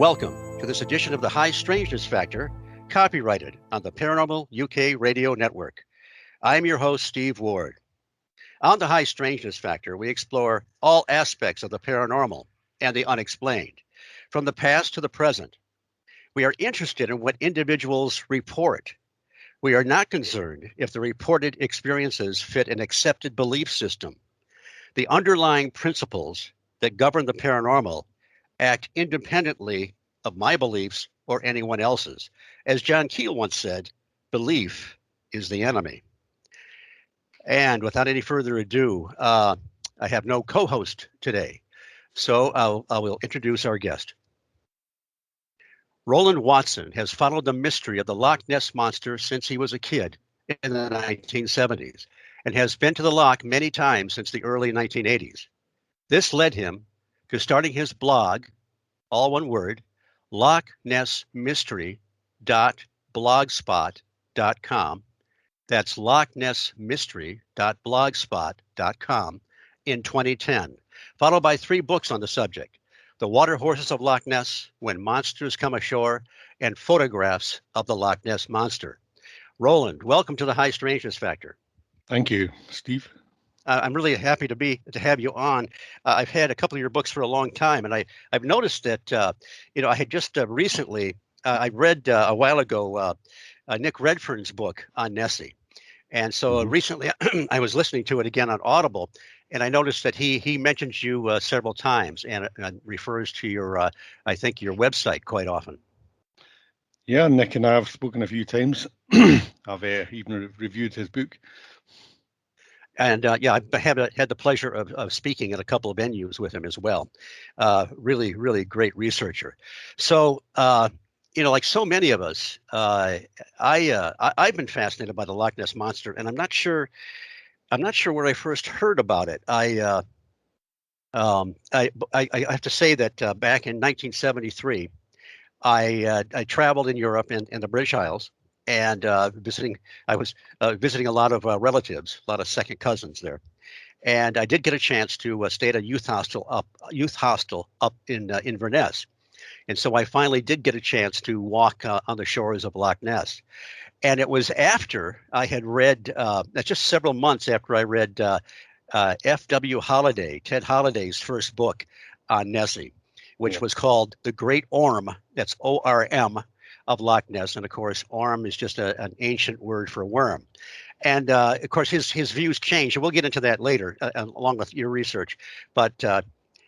Welcome to this edition of the High Strangeness Factor, copyrighted on the Paranormal UK Radio Network. I'm your host, Steve Ward. On the High Strangeness Factor, we explore all aspects of the paranormal and the unexplained, from the past to the present. We are interested in what individuals report. We are not concerned if the reported experiences fit an accepted belief system. The underlying principles that govern the paranormal act independently of my beliefs or anyone else's. As John Keel once said, belief is the enemy. And without any further ado, I have no co-host today, so I will introduce our guest. Roland Watson has followed the mystery of the Loch Ness Monster since he was a kid in the 1970s and has been to the Loch many times since the early 1980s. This led him to starting his blog, all one word, lochnessmystery.blogspot.com. That's lochnessmystery.blogspot.com in 2010, followed by 3 books on the subject: The Water Horses of Loch Ness, When Monsters Come Ashore, and Photographs of the Loch Ness Monster. Roland, welcome to the High Strangeness Factor. Thank you, Steve. I'm really happy to have you on. I've had a couple of your books for a long time, and I've noticed that I had just recently I read a while ago Nick Redfern's book on Nessie, and so recently I was listening to it again on Audible, and I noticed that he mentions you several times and refers to your I think your website quite often. Yeah, Nick and I have spoken a few times. I've even reviewed his book. And I have had the pleasure of speaking at a couple of venues with him as well. Really, really great researcher. So, like so many of us, I've been fascinated by the Loch Ness Monster, and I'm not sure where I first heard about it. I have to say that back in 1973, I traveled in Europe and the British Isles. And I was visiting a lot of relatives, a lot of second cousins there, and I did get a chance to stay at a youth hostel up in Inverness, and so I finally did get a chance to walk on the shores of Loch Ness, and it was after I had read, just several months after I read F.W. Ted Holliday's first book on Nessie, which was called The Great Orm. That's O-R-M. Of Loch Ness, and of course, orm is just an ancient word for worm. And of course, his views changed, and we'll get into that later, along with your research. But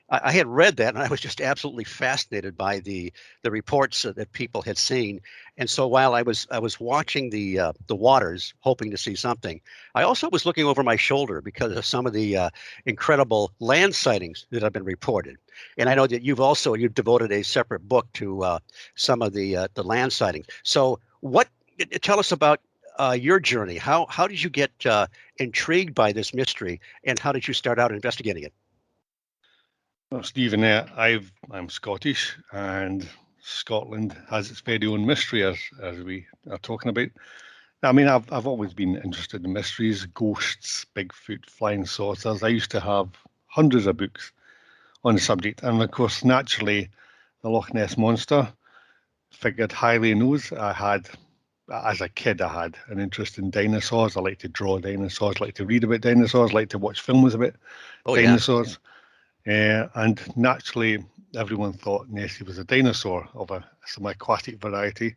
I had read that, and I was just absolutely fascinated by the reports that people had seen. And so while I was watching the waters, hoping to see something, I also was looking over my shoulder because of some of the incredible land sightings that have been reported. And I know that you've devoted a separate book to some of the land sightings. So tell us about your journey. How did you get intrigued by this mystery, and how did you start out investigating it? Well, Stephen, I'm Scottish, and Scotland has its very own mystery, as we are talking about. I mean, I've always been interested in mysteries, ghosts, Bigfoot, flying saucers. I used to have hundreds of books on the subject, and of course, naturally, the Loch Ness Monster figured highly in those. As a kid, I had an interest in dinosaurs. I like to draw dinosaurs, like to read about dinosaurs, like to watch films about dinosaurs. Yeah. And naturally, everyone thought Nessie was a dinosaur of some aquatic variety,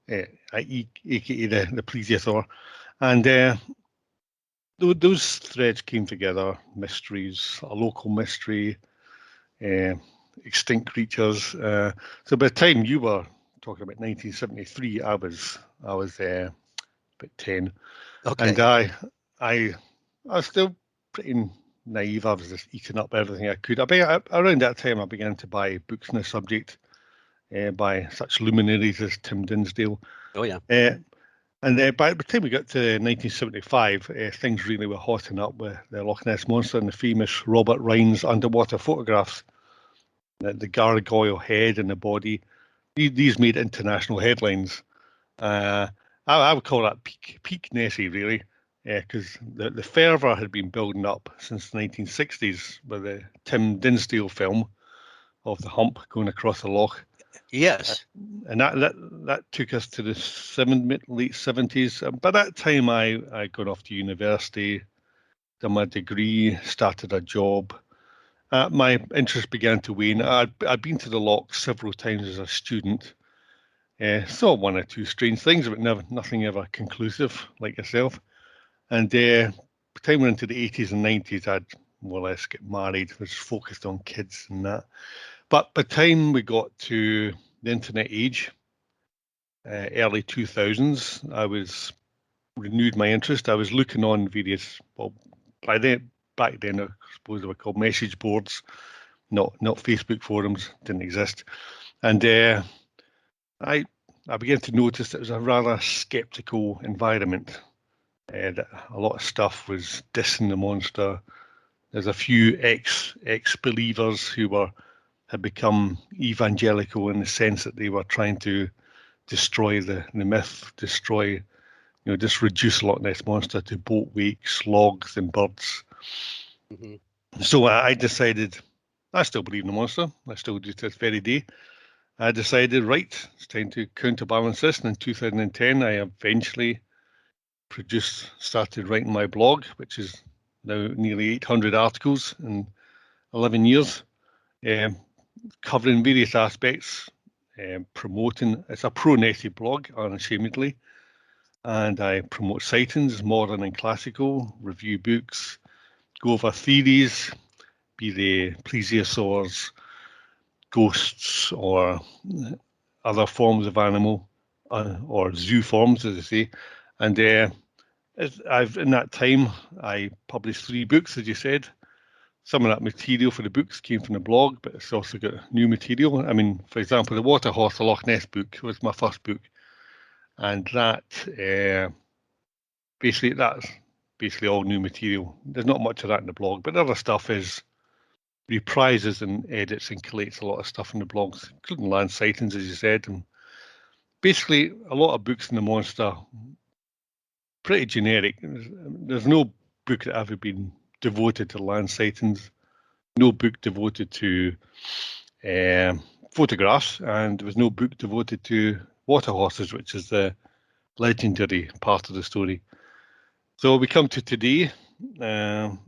aka the plesiosaur. And those threads came together: mysteries, a local mystery, extinct creatures. So by the time you were talking about 1973, I was about 10, and I was still pretty naive. I was just eating up everything I could. Around that time, I began to buy books on the subject by such luminaries as Tim Dinsdale. Oh yeah. And by the time we got to 1975, things really were hotting up with the Loch Ness Monster and the famous Robert Rhine's underwater photographs. The gargoyle head and the body. These made international headlines. I would call that peak Nessie, really, because the fervour had been building up since the 1960s with the Tim Dinsdale film of the hump going across the loch. Yes. And that took us to the late 70s. By that time, I got off to university, done my degree, started a job. My interest began to wane. I'd been to the loch several times as a student. Saw one or two strange things, but nothing ever conclusive like yourself. And by the time we're into the 80s and 90s, I'd more or less get married, was focused on kids and that. But by the time we got to the internet age, early 2000s, I was renewed my interest. I was looking on various, well, back then, I suppose they were called message boards, not Facebook forums, didn't exist. And I began to notice that it was a rather skeptical environment. That a lot of stuff was dissing the monster. There's a few ex-believers who had become evangelical in the sense that they were trying to destroy the myth, just reduce Loch Ness Monster to boat wakes, logs, and birds. Mm-hmm. So I decided, I still believe in the monster. I still do to this very day. I decided, right, it's time to counterbalance this. And in 2010, I eventually started writing my blog, which is now nearly 800 articles in 11 years, covering various aspects, promoting. It's a pro-Nessie blog, unashamedly, and I promote sightings, modern and classical, review books, go over theories, be they plesiosaurs, ghosts, or other forms of animal, or zoo forms, as I say. And in that time, I published 3 books, as you said. Some of that material for the books came from the blog, but it's also got new material. I mean, for example, the Water Horse, the Loch Ness book was my first book, and that's basically all new material. There's not much of that in the blog, but the other stuff is reprises and edits and collates a lot of stuff in the blogs, including land sightings, as you said. And basically, a lot of books in the monster, pretty generic. There's no book that ever been devoted to land sightings, no book devoted to photographs, and there was no book devoted to water horses, which is the legendary part of the story. So we come to today, and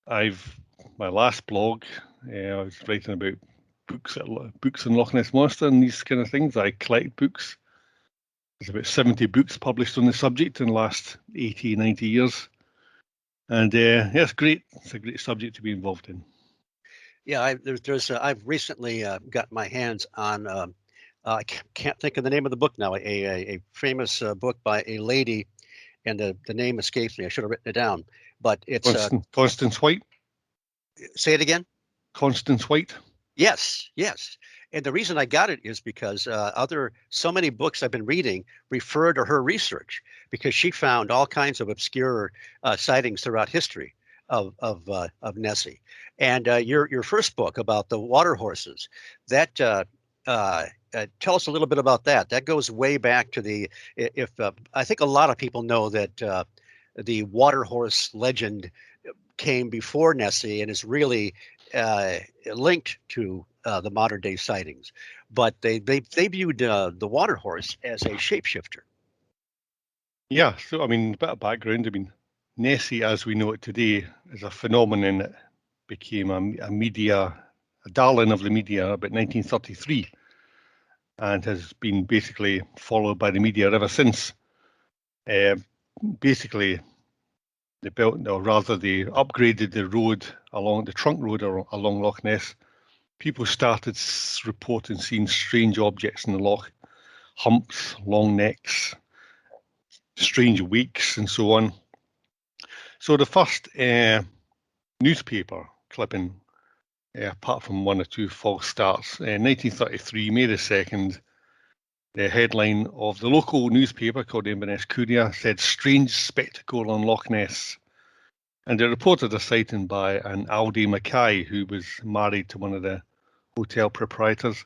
my last blog, I was writing about books in Loch Ness Monster and these kind of things. I collect books. There's about 70 books published on the subject in the last 80, 90 years. And yeah, it's great. It's a great subject to be involved in. Yeah, I've recently got my hands on. I can't think of the name of the book now. A famous book by a lady, and the name escapes me. I should have written it down, but it's Constance White. Say it again. Constance White. Yes, yes. And the reason I got it is because so many books I've been reading refer to her research, because she found all kinds of obscure sightings throughout history of Nessie. And your first book about the water horses, that tell us a little bit about that. That goes way back to if I think a lot of people know that the water horse legend came before Nessie and is really linked to the modern day sightings, but they viewed the water horse as a shapeshifter. Yeah, so I mean, a bit of background. I mean, Nessie, as we know it today, is a phenomenon that became a darling of the media about 1933, and has been basically followed by the media ever since. Basically, they built, or rather, they upgraded the trunk road along Loch Ness. People started reporting seeing strange objects in the loch, humps, long necks, strange wakes, and so on. So the first newspaper clipping, apart from one or two false starts, 1933, May the 2nd, the headline of the local newspaper called the Inverness Courier said, "Strange spectacle on Loch Ness." And it reported a sighting by an Aldi Mackay, who was married to one of the hotel proprietors,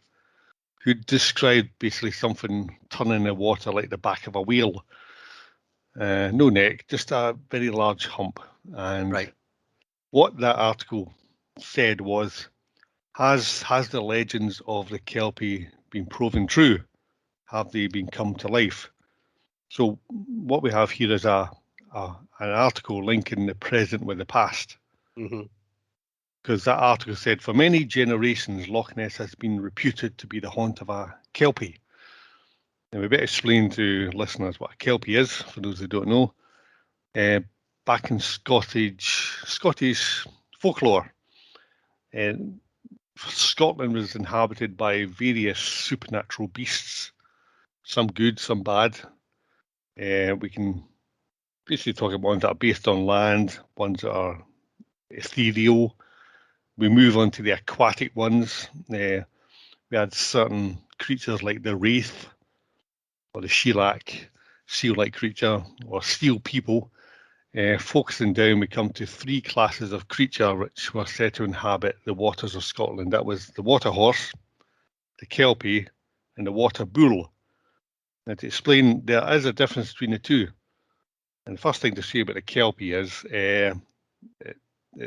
who described basically something turning the water like the back of a whale. No neck, just a very large hump. And Right. what that article said was Has the legends of the Kelpie been proven true? Have they been come to life? So what we have here is an article linking the present with the past. Mm-hmm. Because that article said, for many generations, Loch Ness has been reputed to be the haunt of a Kelpie. And we better explain to listeners what a Kelpie is, for those who don't know. Back in Scottish folklore, Scotland was inhabited by various supernatural beasts, some good, some bad. We can basically talk about ones that are based on land, ones that are ethereal. We move on to the aquatic ones. We had certain creatures like the wraith, or the shellac, seal-like creature, or steel people. Focusing down, we come to three classes of creature which were said to inhabit the waters of Scotland. That was the water horse, the kelpie, and the water bull. Now, to explain, there is a difference between the two. And the first thing to say about the kelpie is it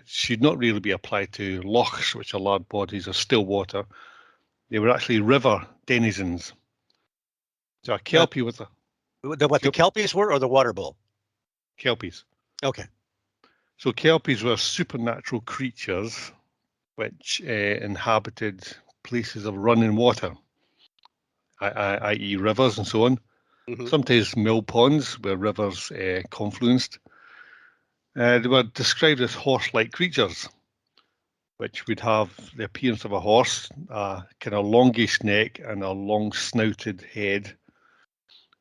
should not really be applied to lochs, which are large bodies of still water. They were actually river denizens. So a kelpie was a The kelpies were, or the water bull? kelpies. Okay. So kelpies were supernatural creatures which inhabited places of running water, i.e. rivers and so on. Mm-hmm. Sometimes mill ponds where rivers confluenced. They were described as horse-like creatures, which would have the appearance of a horse, a kind of longish neck and a long snouted head,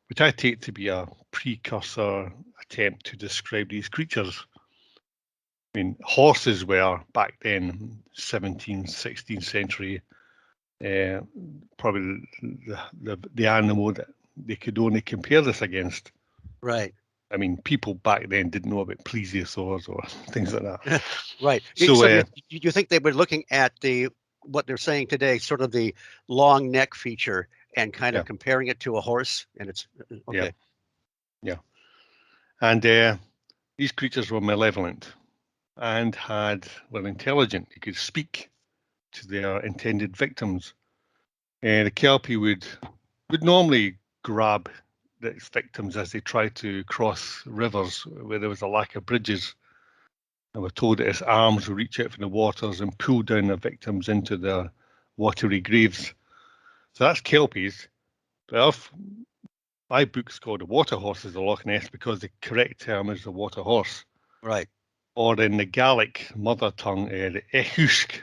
which I take to be a precursor attempt to describe these creatures. I mean, horses were back then, 17th, 16th century, probably the animal that they could only compare this against. Right. I mean, people back then didn't know about plesiosaurs or things like that. Right. So, you think they were looking at what they're saying today, sort of the long neck feature, and kind of comparing it to a horse, and it's okay. Yeah. And these creatures were malevolent and were intelligent. They could speak to their intended victims. The kelpie would normally grab its victims as they tried to cross rivers where there was a lack of bridges. And we're told that its arms would reach out from the waters and pull down their victims into their watery graves. So that's kelpies. But my book's called The Water Horses of Loch Ness because the correct term is the water horse. Right. Or in the Gaelic mother tongue, the echusk.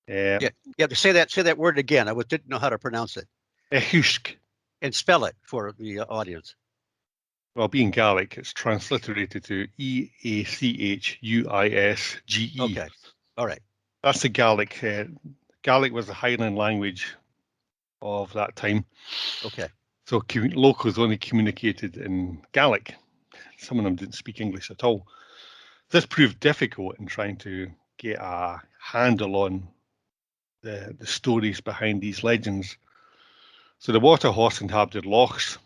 Yeah. Say that word again. I didn't know how to pronounce it. Echusk. And spell it for the audience. Well, being Gaelic, it's transliterated to Eachuisge. Okay. All right. That's the Gaelic. Gaelic was the Highland language of that time. Okay. So locals only communicated in Gaelic. Some of them didn't speak English at all. This proved difficult in trying to get a handle on the stories behind these legends. So the water horse inhabited lochs,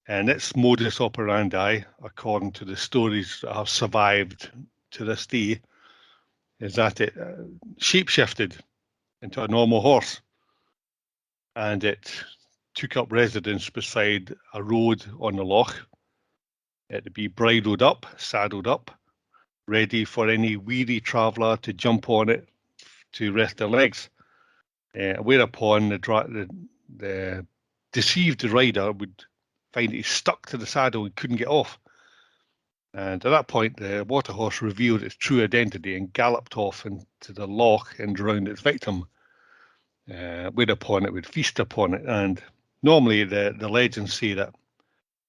and its modus operandi, according to the stories that have survived to this day, is that it shapeshifted into a normal horse, and it took up residence beside a road on the loch. It'd be bridled up, saddled up, ready for any weary traveller to jump on it to rest their legs. Whereupon the deceived rider would find he's stuck to the saddle and couldn't get off. And at that point, the water horse revealed its true identity and galloped off into the loch and drowned its victim. Whereupon it would feast upon it. And normally the legends say that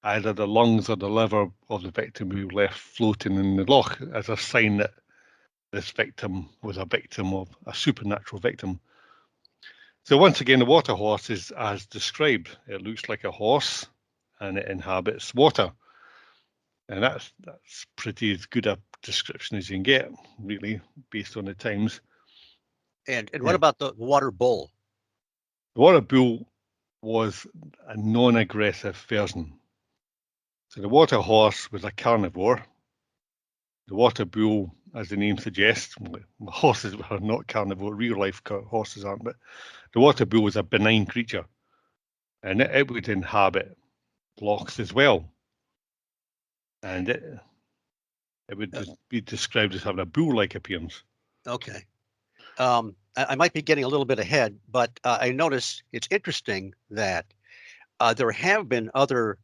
either the lungs or the liver of the victim who left floating in the loch as a sign that this victim was a victim of a supernatural victim. So once again, the water horse is as described. It looks like a horse and it inhabits water. And that's pretty as good a description as you can get, really, based on the times. And what about the water bull? The water bull was a non-aggressive version. So the water horse was a carnivore. The water bull as the name suggests. Horses are not carnivore, real life horses aren't, but the water bull was a benign creature, and it would inhabit lochs as well, and it would be described as having a bull-like appearance. Okay. I might be getting a little bit ahead, but I noticed it's interesting that there have been other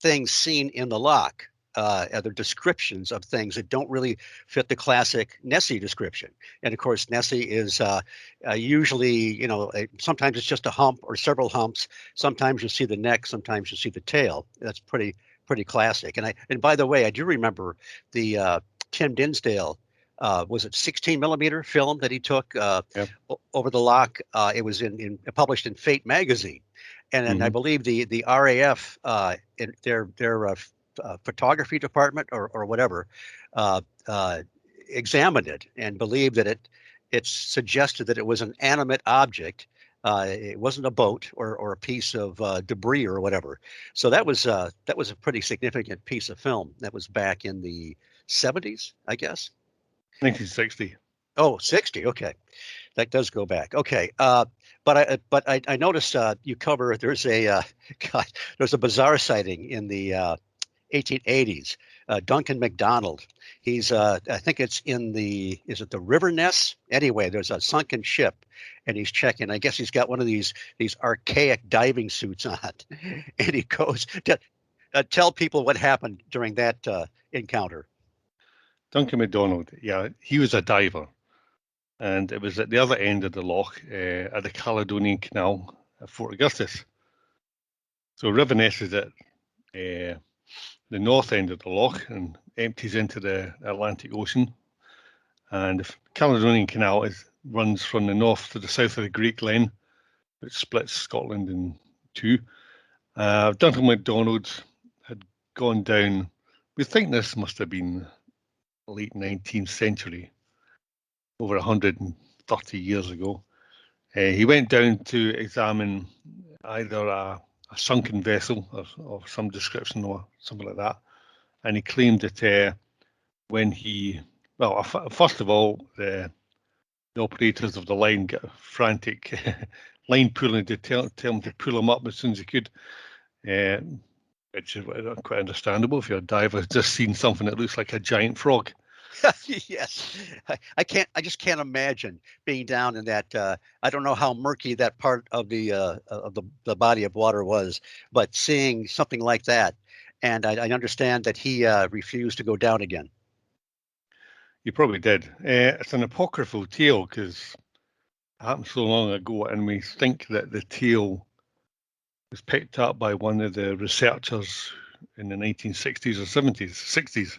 things seen in the loch, other descriptions of things that don't really fit the classic Nessie description. And of course, Nessie is usually, sometimes it's just a hump or several humps. Sometimes you see the neck, sometimes you see the tail. That's pretty classic. And by the way, I do remember the Tim Dinsdale. Was it 16 millimeter film that he took over the loch? It was published in Fate magazine, and I believe the RAF in their photography department or whatever examined it and believed that it suggested that it was an animate object. It wasn't a boat or a piece of debris or whatever. So that was a pretty significant piece of film. That was back in the 70s, I guess. 1960. Oh, 60. Okay. That does go back. Okay. But I noticed you cover there's there's a bizarre sighting in the 1880s. Duncan MacDonald. He's I think it's is it the River Ness? Anyway, there's a sunken ship, and he's checking. I guess he's got one of these archaic diving suits on, and he goes to tell people what happened during that encounter. Duncan MacDonald, yeah, he was a diver, and it was at the other end of the loch at the Caledonian Canal at Fort Augustus. So River Ness is at the north end of the loch and empties into the Atlantic Ocean. And the Caledonian Canal runs from the north to the south of the Great Glen, which splits Scotland in two. Duncan MacDonald had gone down. We think this must have been late 19th century, over 130 years ago. He went down to examine either a sunken vessel of some description or something like that, and he claimed that when first of all, the operators of the line got frantic line pulling to tell him to pull him up as soon as he could, which is quite understandable if you're a diver just seen something that looks like a giant frog. Yes, I just can't imagine being down in that. I don't know how murky that part of the body of water was, but seeing something like that, and I understand that he refused to go down again. You probably did. It's an apocryphal tale because it happened so long ago, and we think that the tale was picked up by one of the researchers in the 1960s or 60s.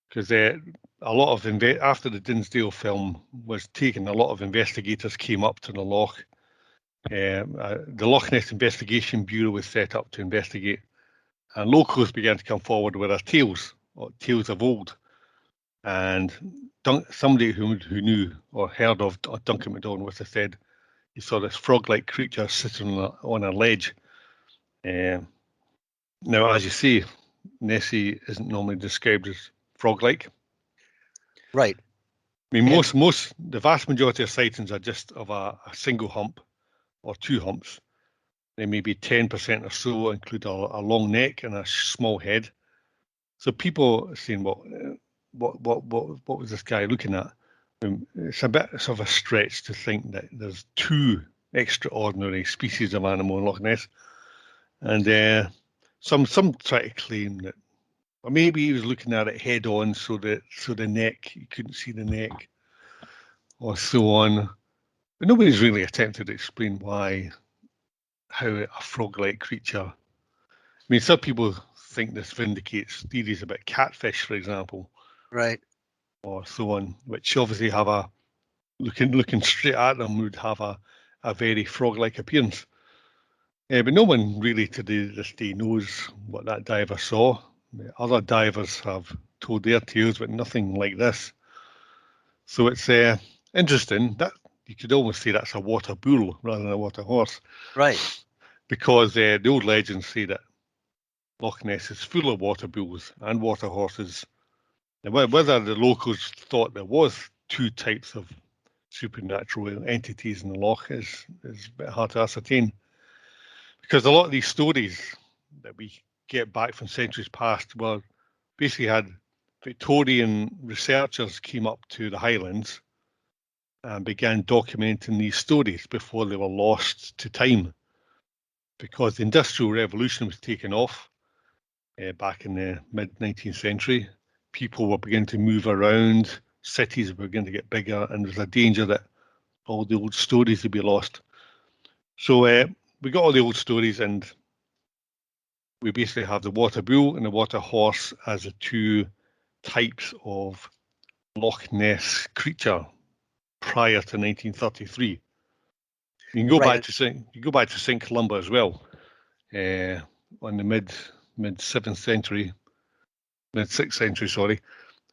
Because a lot of after the Dinsdale film was taken, a lot of investigators came up to the loch. The Loch Ness Investigation Bureau was set up to investigate, and locals began to come forward with their tales of old. And somebody who knew or heard of Duncan MacDonald was said he saw this frog-like creature sitting on a ledge. Now, as you say, Nessie isn't normally described as frog-like. Right. I mean, the vast majority of sightings are just of a single hump or two humps. They maybe 10% or so include a long neck and a small head. So people are saying, well, what was this guy looking at? It's a bit of a stretch to think that there's two extraordinary species of animal in Loch Ness, and some try to claim that, or maybe he was looking at it head on, so the neck, you couldn't see the neck, or so on. But nobody's really attempted to explain how a frog-like creature. I mean, some people think this vindicates theories about catfish, for example. Right. Or so on, which obviously have a looking straight at them would have a very frog-like appearance. But no one really to this day knows what that diver saw. Other divers have told their tales, but nothing like this. So it's interesting that you could almost say that's a water bull rather than a water horse. Right. Because the old legends say that Loch Ness is full of water bulls and water horses, Now, whether the locals thought there was two types of supernatural entities in the loch is a bit hard to ascertain, because a lot of these stories that we get back from centuries past were basically had Victorian researchers came up to the Highlands and began documenting these stories before they were lost to time, because the Industrial Revolution was taking off back in the mid-19th century. People were beginning to move around, cities were beginning to get bigger, and there was a danger that all the old stories would be lost. So we got all the old stories, and we basically have the water bull and the water horse as the two types of Loch Ness creature prior to 1933. You can go back to St. Columba as well, on the mid 7th century, mid 6th century, sorry,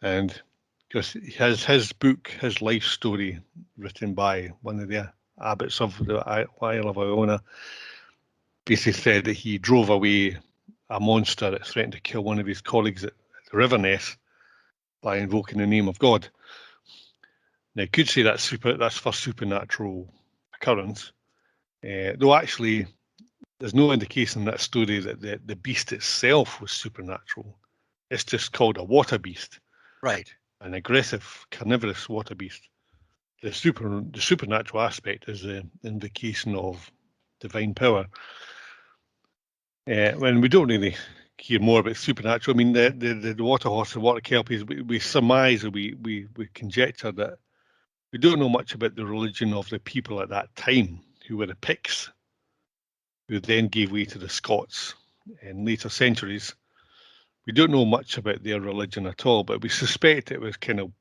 and because his book, his life story, written by one of the abbots of the Isle of Iona, basically said that he drove away a monster that threatened to kill one of his colleagues at the River Ness by invoking the name of God. Now, you could say that's for supernatural occurrence, though actually there's no indication in that story that the beast itself was supernatural. It's just called a water beast. Right. An aggressive, carnivorous water beast. The supernatural aspect is the indication of divine power. When we don't really hear more about supernatural, I mean, the water horse and water kelpies, we surmise, or we conjecture that we don't know much about the religion of the people at that time, who were the Picts, who then gave way to the Scots in later centuries. We don't know much about their religion at all, but we suspect it was kind of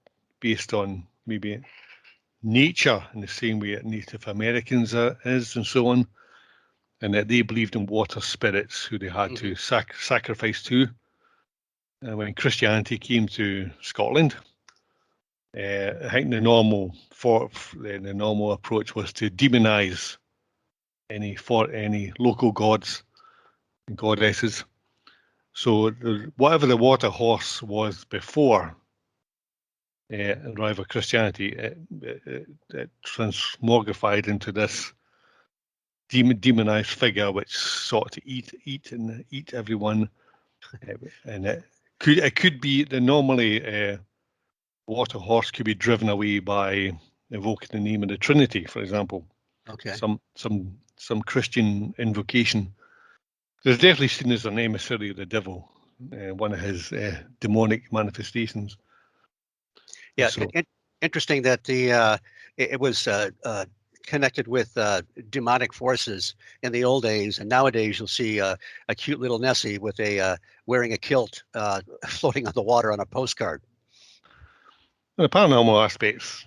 based on maybe nature in the same way that Native Americans is, and so on, and that they believed in water spirits who they had to sacrifice to. And when Christianity came to Scotland, I think the normal approach was to demonize any local gods and goddesses. So whatever the water horse was before the arrival of Christianity, it transmogrified into this demonized figure which sought to eat everyone, and it could be the normally water horse could be driven away by invoking the name of the Trinity, for example. Okay. Some Christian invocation. There's definitely seen as an emissary of the devil, one of his demonic manifestations. Yeah, So, interesting that it was connected with demonic forces in the old days, and nowadays you'll see a cute little Nessie with a wearing a kilt floating on the water on a postcard. the paranormal aspects,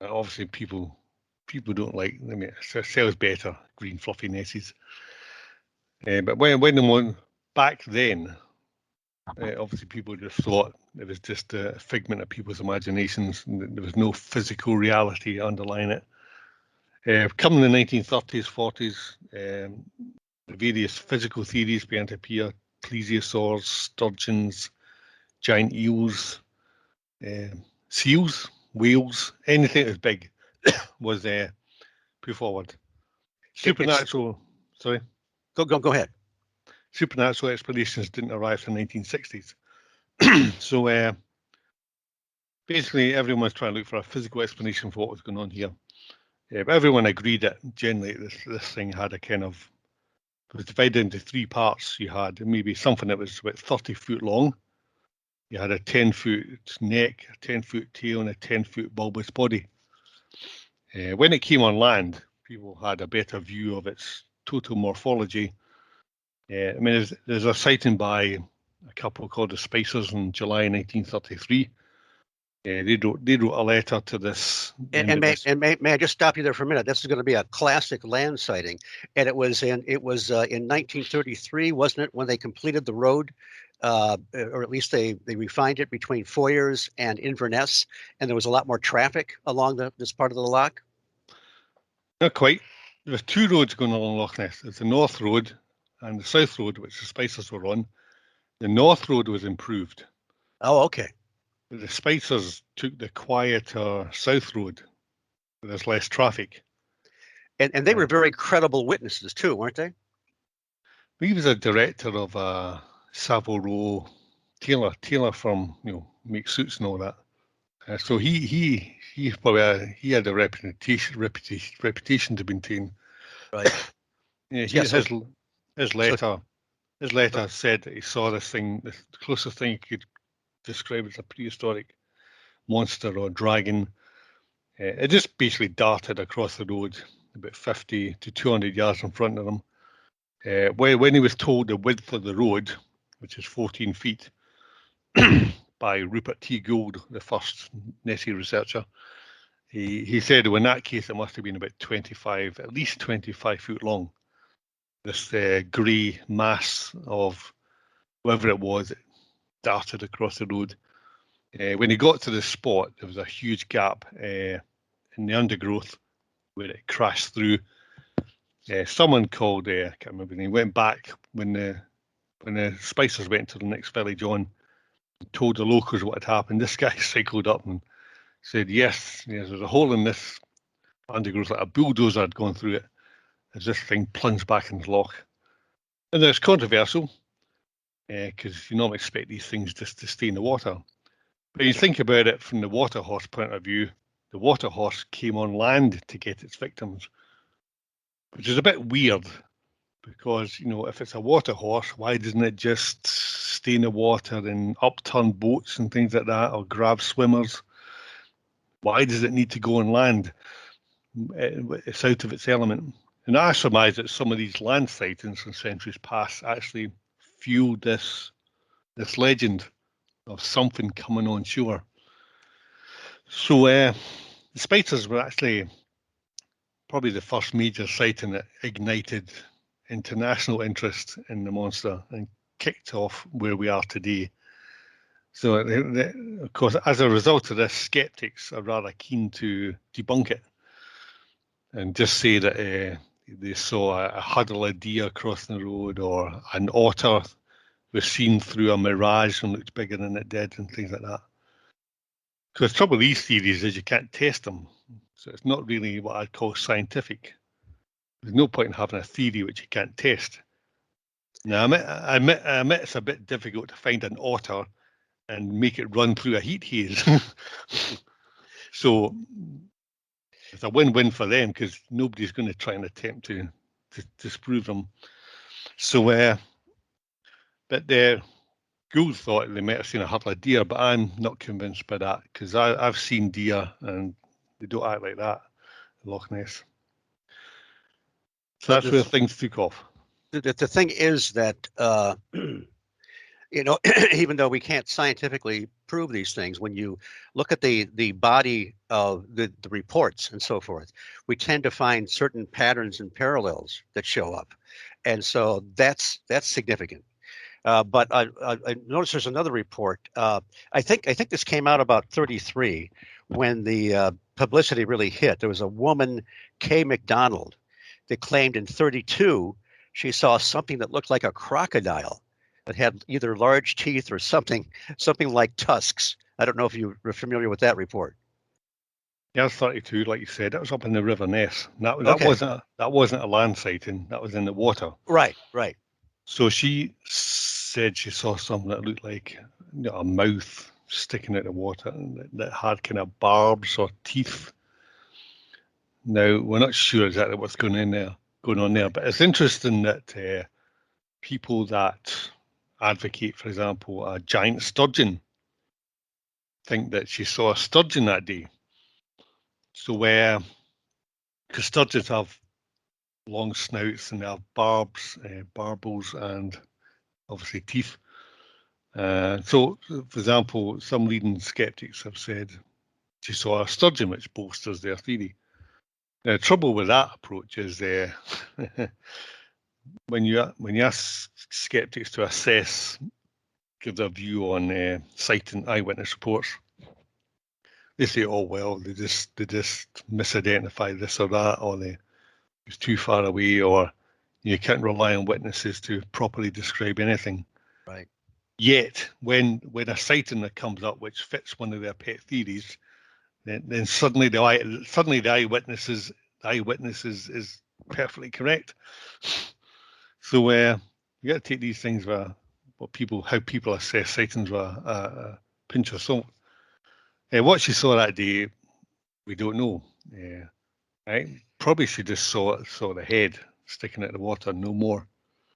obviously people don't like. I mean, it sells better, green fluffy Nessies. But when the one back then, obviously people just thought it was just a figment of people's imaginations, and there was no physical reality underlying it. Coming in the 1930s, 40s, various physical theories began to appear: plesiosaurs, sturgeons, giant eels, seals, whales, anything that was big was put forward. Supernatural, sorry. Go ahead. Supernatural explanations didn't arrive till the 1960s. So basically, everyone was trying to look for a physical explanation for what was going on here. But everyone agreed that generally this thing had a kind of, it was divided into three parts. You had maybe something that was about 30 foot long. You had a 10-foot neck, a 10-foot tail, and a 10-foot bulbous body. When it came on land, people had a better view of its total morphology. I mean, there's a sighting by a couple called the Spicers in July 1933. They wrote a letter to this. May I just stop you there for a minute? This is going to be a classic land sighting, and it was in 1933, wasn't it, when they completed the road, or at least they refined it between Foyers and Inverness, and there was a lot more traffic along this part of the loch. Not quite. There was two roads going along Loch Ness. There's the North Road and the South Road, which the Spicers were on. The North Road was improved. Oh, okay. But the Spicers took the quieter South Road where there's less traffic. And they were very credible witnesses too, weren't they? He was a director of Savile Row tailor firm, make suits and all that. So he probably he had a reputation to maintain. Right. Yeah, Yeah. So, his letter said that he saw this thing, the closest thing he could describe as a prehistoric monster or dragon. It just basically darted across the road about 50 to 200 yards in front of him. When he was told the width of the road, which is 14 feet, by Rupert T. Gould, the first Nessie researcher, he said, well, in that case, it must have been about at least 25 foot long. This grey mass of whatever it was, it darted across the road. When he got to the spot, there was a huge gap in the undergrowth where it crashed through. Someone called, I can't remember the name, went back when the Spicers went to the next village on, told the locals what had happened. This guy cycled up and said, yes, there's a hole in this undergrowth, like a bulldozer had gone through it as this thing plunged back into the loch. And it's controversial because you normally expect these things just to stay in the water. But you think about it from the water horse point of view, the water horse came on land to get its victims, which is a bit weird because, if it's a water horse, why doesn't it just stay in the water in upturned boats and things like that, or grab swimmers? Why does it need to go on land? It's out of its element. And I surmise that some of these land sightings from centuries past actually fueled this legend of something coming on shore. So the Spicers were actually probably the first major sighting that ignited international interest in the monster and kicked off where we are today. So, of course, as a result of this, skeptics are rather keen to debunk it and just say that they saw a huddle of deer crossing the road, or an otter was seen through a mirage and looked bigger than it did, and things like that. Because the trouble with these theories is you can't test them. So it's not really what I'd call scientific. There's no point in having a theory which you can't test. Now, I admit it's a bit difficult to find an otter and make it run through a heat haze. So it's a win-win for them because nobody's going to try and attempt to disprove them. So, but Gould thought they might have seen a huddle of deer, but I'm not convinced by that because I've seen deer and they don't act like that in Loch Ness. So that's where things took off. The thing is that, even though we can't scientifically prove these things, when you look at the body of the reports and so forth, we tend to find certain patterns and parallels that show up. And so that's significant. But I noticed there's another report. I think this came out about 33 when the publicity really hit. There was a woman, Kay McDonald, that claimed in 32 she saw something that looked like a crocodile that had either large teeth or something like tusks. I don't know if you were familiar with that report. Yeah, 32, like you said, that was up in the River Ness. That Okay. wasn't a land sighting. That was in the water. Right. So she said she saw something that looked like a mouth sticking out of water that had kind of barbs or teeth. Now, we're not sure exactly what's going on there, but it's interesting that people that advocate, for example, a giant sturgeon think that she saw a sturgeon that day. So because sturgeons have long snouts and they have barbs, barbels, and obviously teeth. So, for example, some leading skeptics have said she saw a sturgeon, which bolsters their theory. The trouble with that approach is when you ask skeptics to give their view on citing eyewitness reports, they say, "Oh well, they just misidentified this or that, or it was too far away, or you can't rely on witnesses to properly describe anything." Right. Yet, when a sighting that comes up which fits one of their pet theories, then suddenly the eyewitness is perfectly correct. So you got to take these things with how people assess sightings with a pinch of salt. What she saw that day, we don't know. Right? Probably she just saw the head sticking out of the water, no more.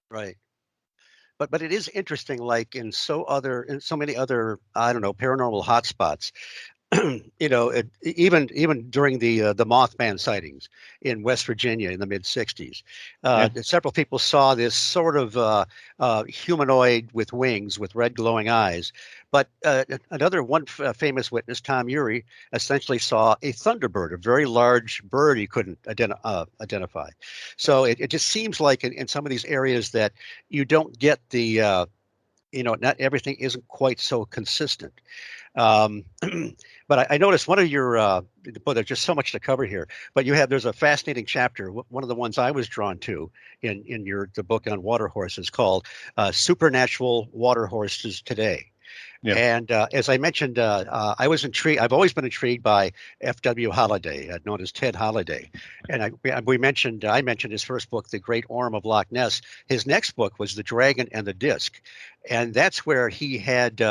Right. But it is interesting, like in so many other, I don't know, paranormal hotspots. Even during the Mothman sightings in West Virginia in the mid '60s, Yeah. several people saw this sort of humanoid with wings with red glowing eyes. But another one famous witness, Tom Urey, essentially saw a thunderbird, a very large bird he couldn't identify. So it just seems like in some of these areas that you don't get not everything isn't quite so consistent. Um, but I noticed one of your, boy, there's just so much to cover here. But there's a fascinating chapter. One of the ones I was drawn to in the book on water horses called "Supernatural Water Horses Today." Yeah. And as I mentioned, I was intrigued. I've always been intrigued by F.W. Holliday, known as Ted Holliday. And I mentioned his first book, The Great Orm of Loch Ness. His next book was The Dragon and the Disc, and that's where he had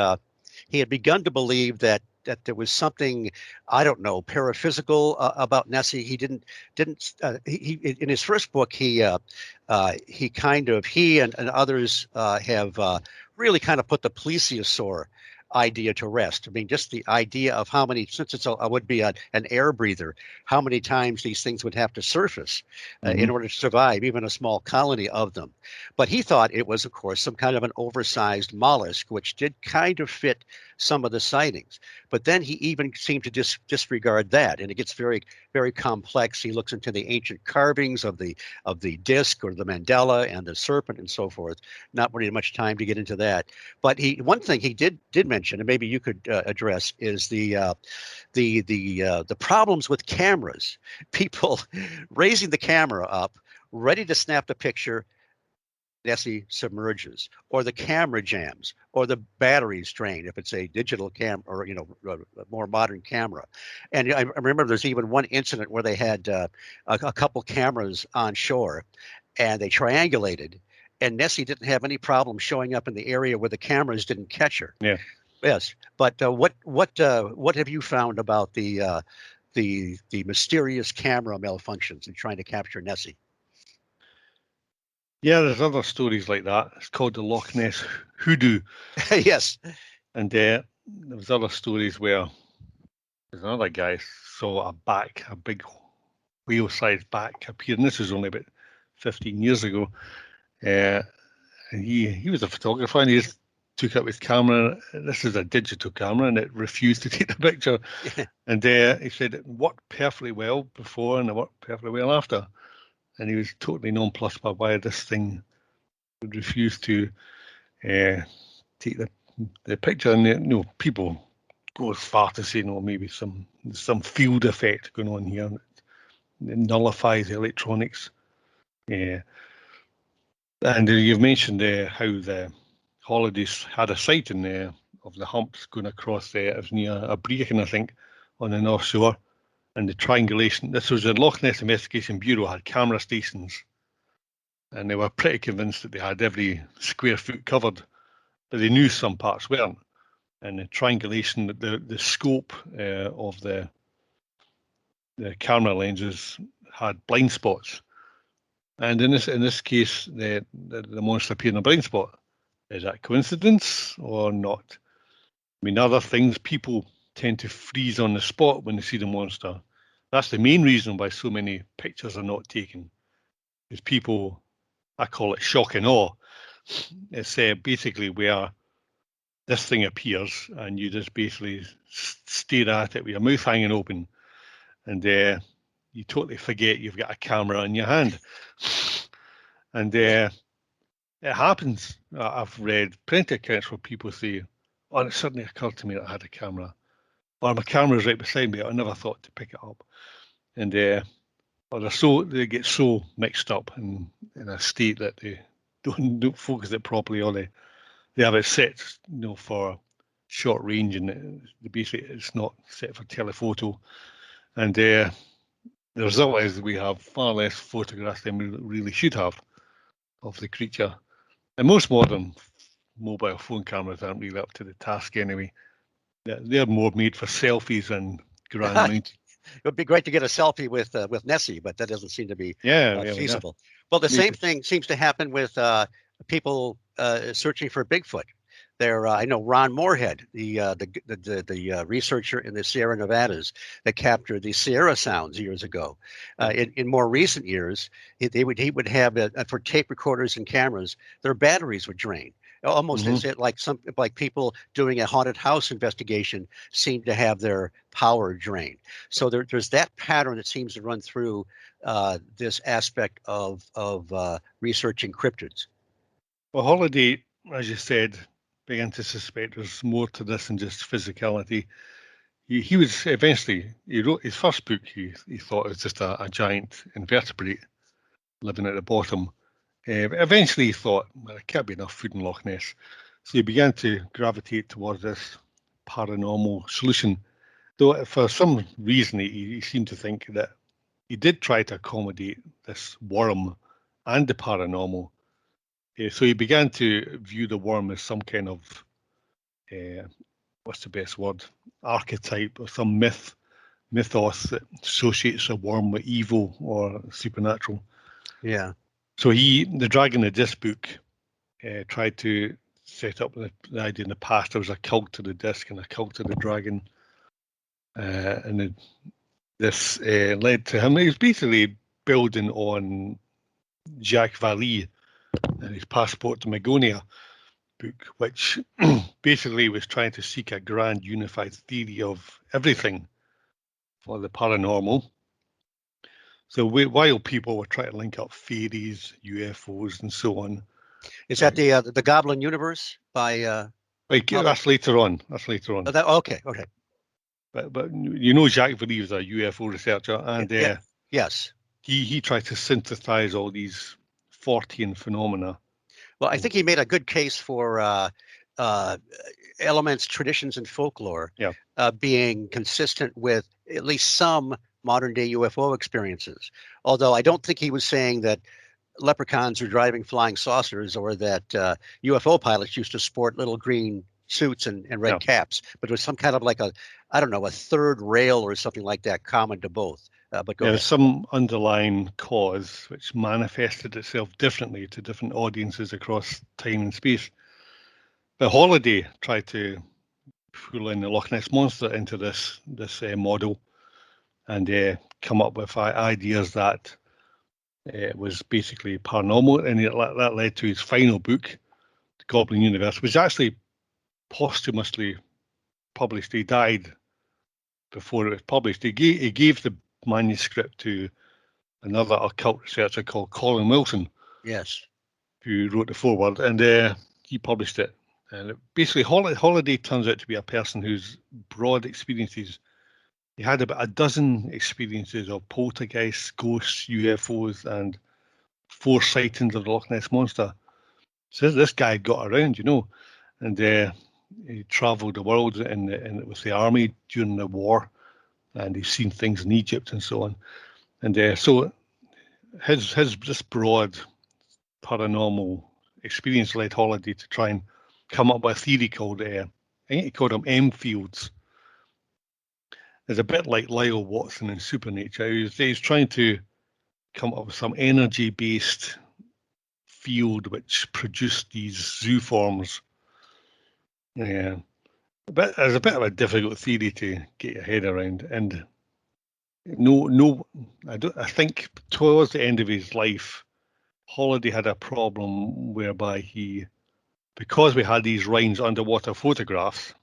begun to believe that there was something, I don't know, paraphysical about Nessie. He in his first book he and others have really kind of put the plesiosaur idea to rest. I mean, just the idea of how many, since would be an air breather, how many times these things would have to surface in order to survive, even a small colony of them. But he thought it was, of course, some kind of an oversized mollusk, which did kind of fit some of the sightings. But then he even seemed to disregard that, and it gets very, very complex. He looks into the ancient carvings of the disc or the mandala and the serpent and so forth. Not really much time to get into that. But one thing he did mention, and maybe you could address, is the problems with cameras. People raising the camera up, ready to snap the picture. Nessie submerges, or the camera jams, or the batteries drain if it's a digital cam or a more modern camera. And I remember there's even one incident where they had a couple cameras on shore, and they triangulated, and Nessie didn't have any problem showing up in the area where the cameras didn't catch her. Yeah. Yes, but what have you found about the mysterious camera malfunctions in trying to capture Nessie? Yeah, there's other stories like that. It's called the Loch Ness hoodoo. Yes. And there was other stories where there's another guy saw a big whale-sized back appear. And this was only about 15 years ago. And he was a photographer, and he just took up his camera. This is a digital camera, and it refused to take the picture. And he said it worked perfectly well before, and it worked perfectly well after. And he was totally nonplussed by why this thing would refuse to take the picture. And people go as far to say, maybe some field effect going on here. It nullifies the electronics. Yeah. And you've mentioned how the Holidays had a sighting of the humps going across there. It was near a Brecon, I think, on the North Shore. And the triangulation, this was the Loch Ness Investigation Bureau, had camera stations. And they were pretty convinced that they had every square foot covered, but they knew some parts weren't. And the triangulation, the scope of the camera lenses had blind spots. And in this case, the monster appeared in a blind spot. Is that coincidence or not? I mean, other things, people tend to freeze on the spot when they see the monster. That's the main reason why so many pictures are not taken. Is people, I call it shock and awe. It's basically where this thing appears and you just basically stare at it with your mouth hanging open, and you totally forget you've got a camera in your hand. And it happens. I've read plenty of accounts where people say, "Oh, it suddenly occurred to me that I had a camera, or my camera's right beside me. I never thought to pick it up." And or they get so mixed up in a state that they don't focus it properly, or they they have it set, for short range, and basically it's not set for telephoto. And the result is we have far less photographs than we really should have of the creature. And most modern mobile phone cameras aren't really up to the task anyway. They're more made for selfies and grand mountain. It would be great to get a selfie with Nessie, but that doesn't seem to be feasible. Well, the same thing seems to happen with people searching for Bigfoot. I know Ron Moorhead, the researcher in the Sierra Nevadas that captured the Sierra sounds years ago. In more recent years, he would have for tape recorders and cameras, their batteries would drain. Almost as it like people doing a haunted house investigation seem to have their power drained. So there's that pattern that seems to run through this aspect of researching cryptids. Well, Holiday, as you said, began to suspect there's more to this than just physicality. He was eventually, he wrote his first book, he thought it was just a giant invertebrate living at the bottom. Eventually he thought, well, there can't be enough food in Loch Ness. So he began to gravitate towards this paranormal solution. Though for some reason he seemed to think that he did try to accommodate this worm and the paranormal. So he began to view the worm as some kind of, what's the best word, archetype or some mythos that associates a worm with evil or supernatural. Yeah. So the Dragon of Disc book tried to set up the idea in the past there was a cult to the disc and a cult to the dragon. And this led to him. He was basically building on Jacques Vallée and his Passport to Magonia book, which basically was trying to seek a grand unified theory of everything for the paranormal. So while people were trying to link up fairies, UFOs, and so on. Is that the Goblin Universe by? That's later on. That's later on. Okay. But you know, Jacques Vallée was a UFO researcher, and yes, he tried to synthesize all these Fortean phenomena. Well, I think he made a good case for elements, traditions, and folklore being consistent with at least some modern day UFO experiences. Although I don't think he was saying that leprechauns are driving flying saucers or that UFO pilots used to sport little green suits and red caps, but it was some kind of like a third rail or something like that common to both. But go ahead. Some underlying cause which manifested itself differently to different audiences across time and space. But Holiday tried to pull in the Loch Ness Monster into this model and come up with ideas that it was basically paranormal, and that led to his final book, The Goblin Universe, which actually posthumously published. He died before it was published. He gave the manuscript to another occult researcher called Colin Wilson. Yes. Who wrote the foreword, and he published it. And basically, Holiday turns out to be a person whose broad experiences. He had about a dozen experiences of poltergeists, ghosts, UFOs, and 4 sightings of the Loch Ness Monster. So this guy got around, and he travelled the world with the army during the war, and he's seen things in Egypt and so on. And so his this broad paranormal experience led Holiday to try and come up with a theory called, I think he called them M fields. It's a bit like Lyle Watson in Supernature. He's trying to come up with some energy-based field which produced these zooforms. Yeah, but it's a bit of a difficult theory to get your head around. And I think towards the end of his life, Holiday had a problem whereby because we had these Rhine's underwater photographs,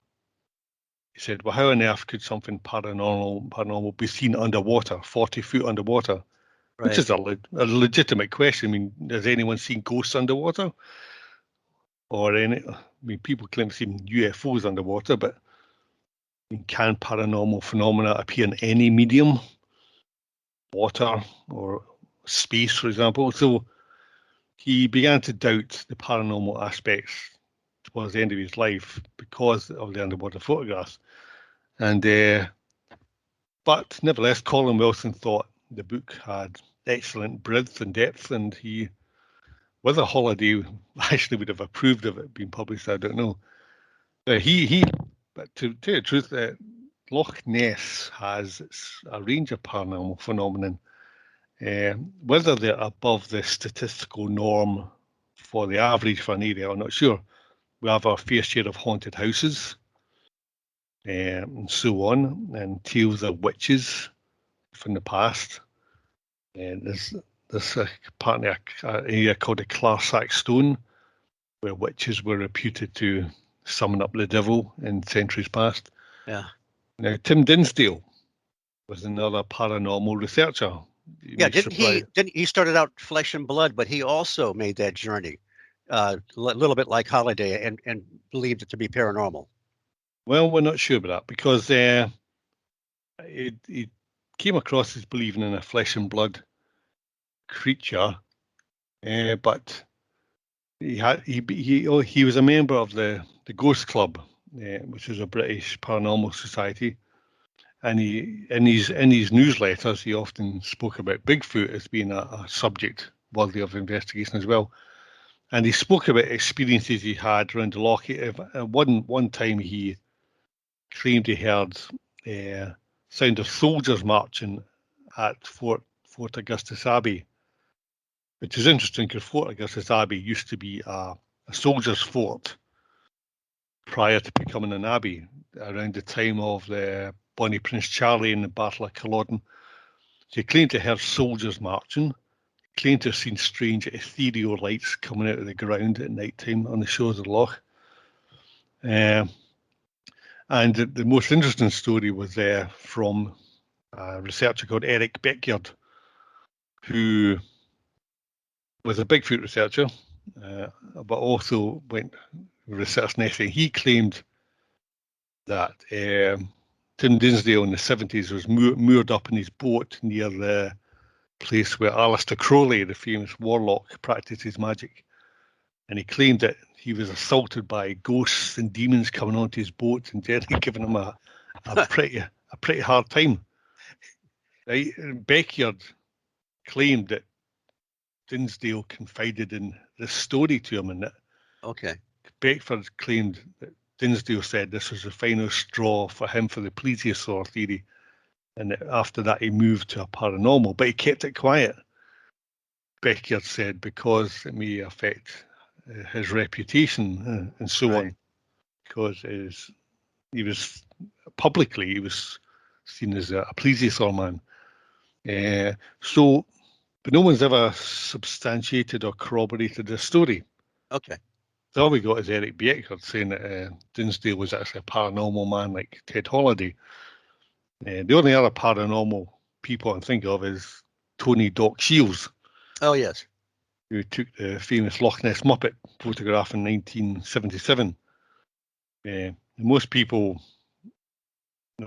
he said, well, how on earth could something paranormal be seen underwater, 40 feet underwater? Right. Which is a legitimate question. I mean, has anyone seen ghosts underwater? People claim to see UFOs underwater, but can paranormal phenomena appear in any medium? Water or space, for example. So he began to doubt the paranormal aspects towards the end of his life because of the underwater photographs. And but nevertheless, Colin Wilson thought the book had excellent breadth and depth, and he, whether Holiday actually would have approved of it being published, I don't know. But to tell you the truth, Loch Ness has a range of paranormal phenomenon. Whether they're above the statistical norm for the average for an area, I'm not sure. We have our fair share of haunted houses, and so on, and tales of witches from the past. And there's apparently an area called the Clarsack Stone, where witches were reputed to summon up the devil in centuries past. Yeah. Now, Tim Dinsdale was another paranormal researcher. Yeah, didn't he started out Flesh and Blood, but he also made that journey, a little bit like Holiday, and believed it to be paranormal. Well, we're not sure about that because he came across as believing in a flesh and blood creature, but he was a member of the Ghost Club, which is a British paranormal society, and in his newsletters he often spoke about Bigfoot as being a subject worthy of investigation as well. And he spoke about experiences he had around the loch. One time he claimed he heard sound of soldiers marching at Fort Augustus Abbey, which is interesting because Fort Augustus Abbey used to be a soldier's fort prior to becoming an abbey around the time of the Bonnie Prince Charlie and the Battle of Culloden. So he claimed to hear soldiers marching, claimed to have seen strange ethereal lights coming out of the ground at night time on the shores of the loch. And the most interesting story was from a researcher called Eric Beckyard, who was a Bigfoot researcher, but also went research Nessie. He claimed that Tim Dinsdale in the 70s was moored up in his boat near the place where Aleister Crowley, the famous warlock, practiced his magic. And he claimed that he was assaulted by ghosts and demons coming onto his boat and generally giving him a pretty hard time. Right? Beckyard claimed that Dinsdale confided in this story to him, and that Beckford claimed that Dinsdale said this was the final straw for him for the plesiosaur theory, and that after that he moved to a paranormal, but he kept it quiet. Beckyard said because it may affect his reputation and so on, because he was seen as a plesiosaur man. But no one's ever substantiated or corroborated this story. Okay. So all we got is Eric Beckyard saying that Dinsdale was actually a paranormal man like Ted Holiday. The only other paranormal people I can think of is Tony Doc Shields. Oh, yes. Who took the famous Loch Ness Muppet photograph in 1977. Most people,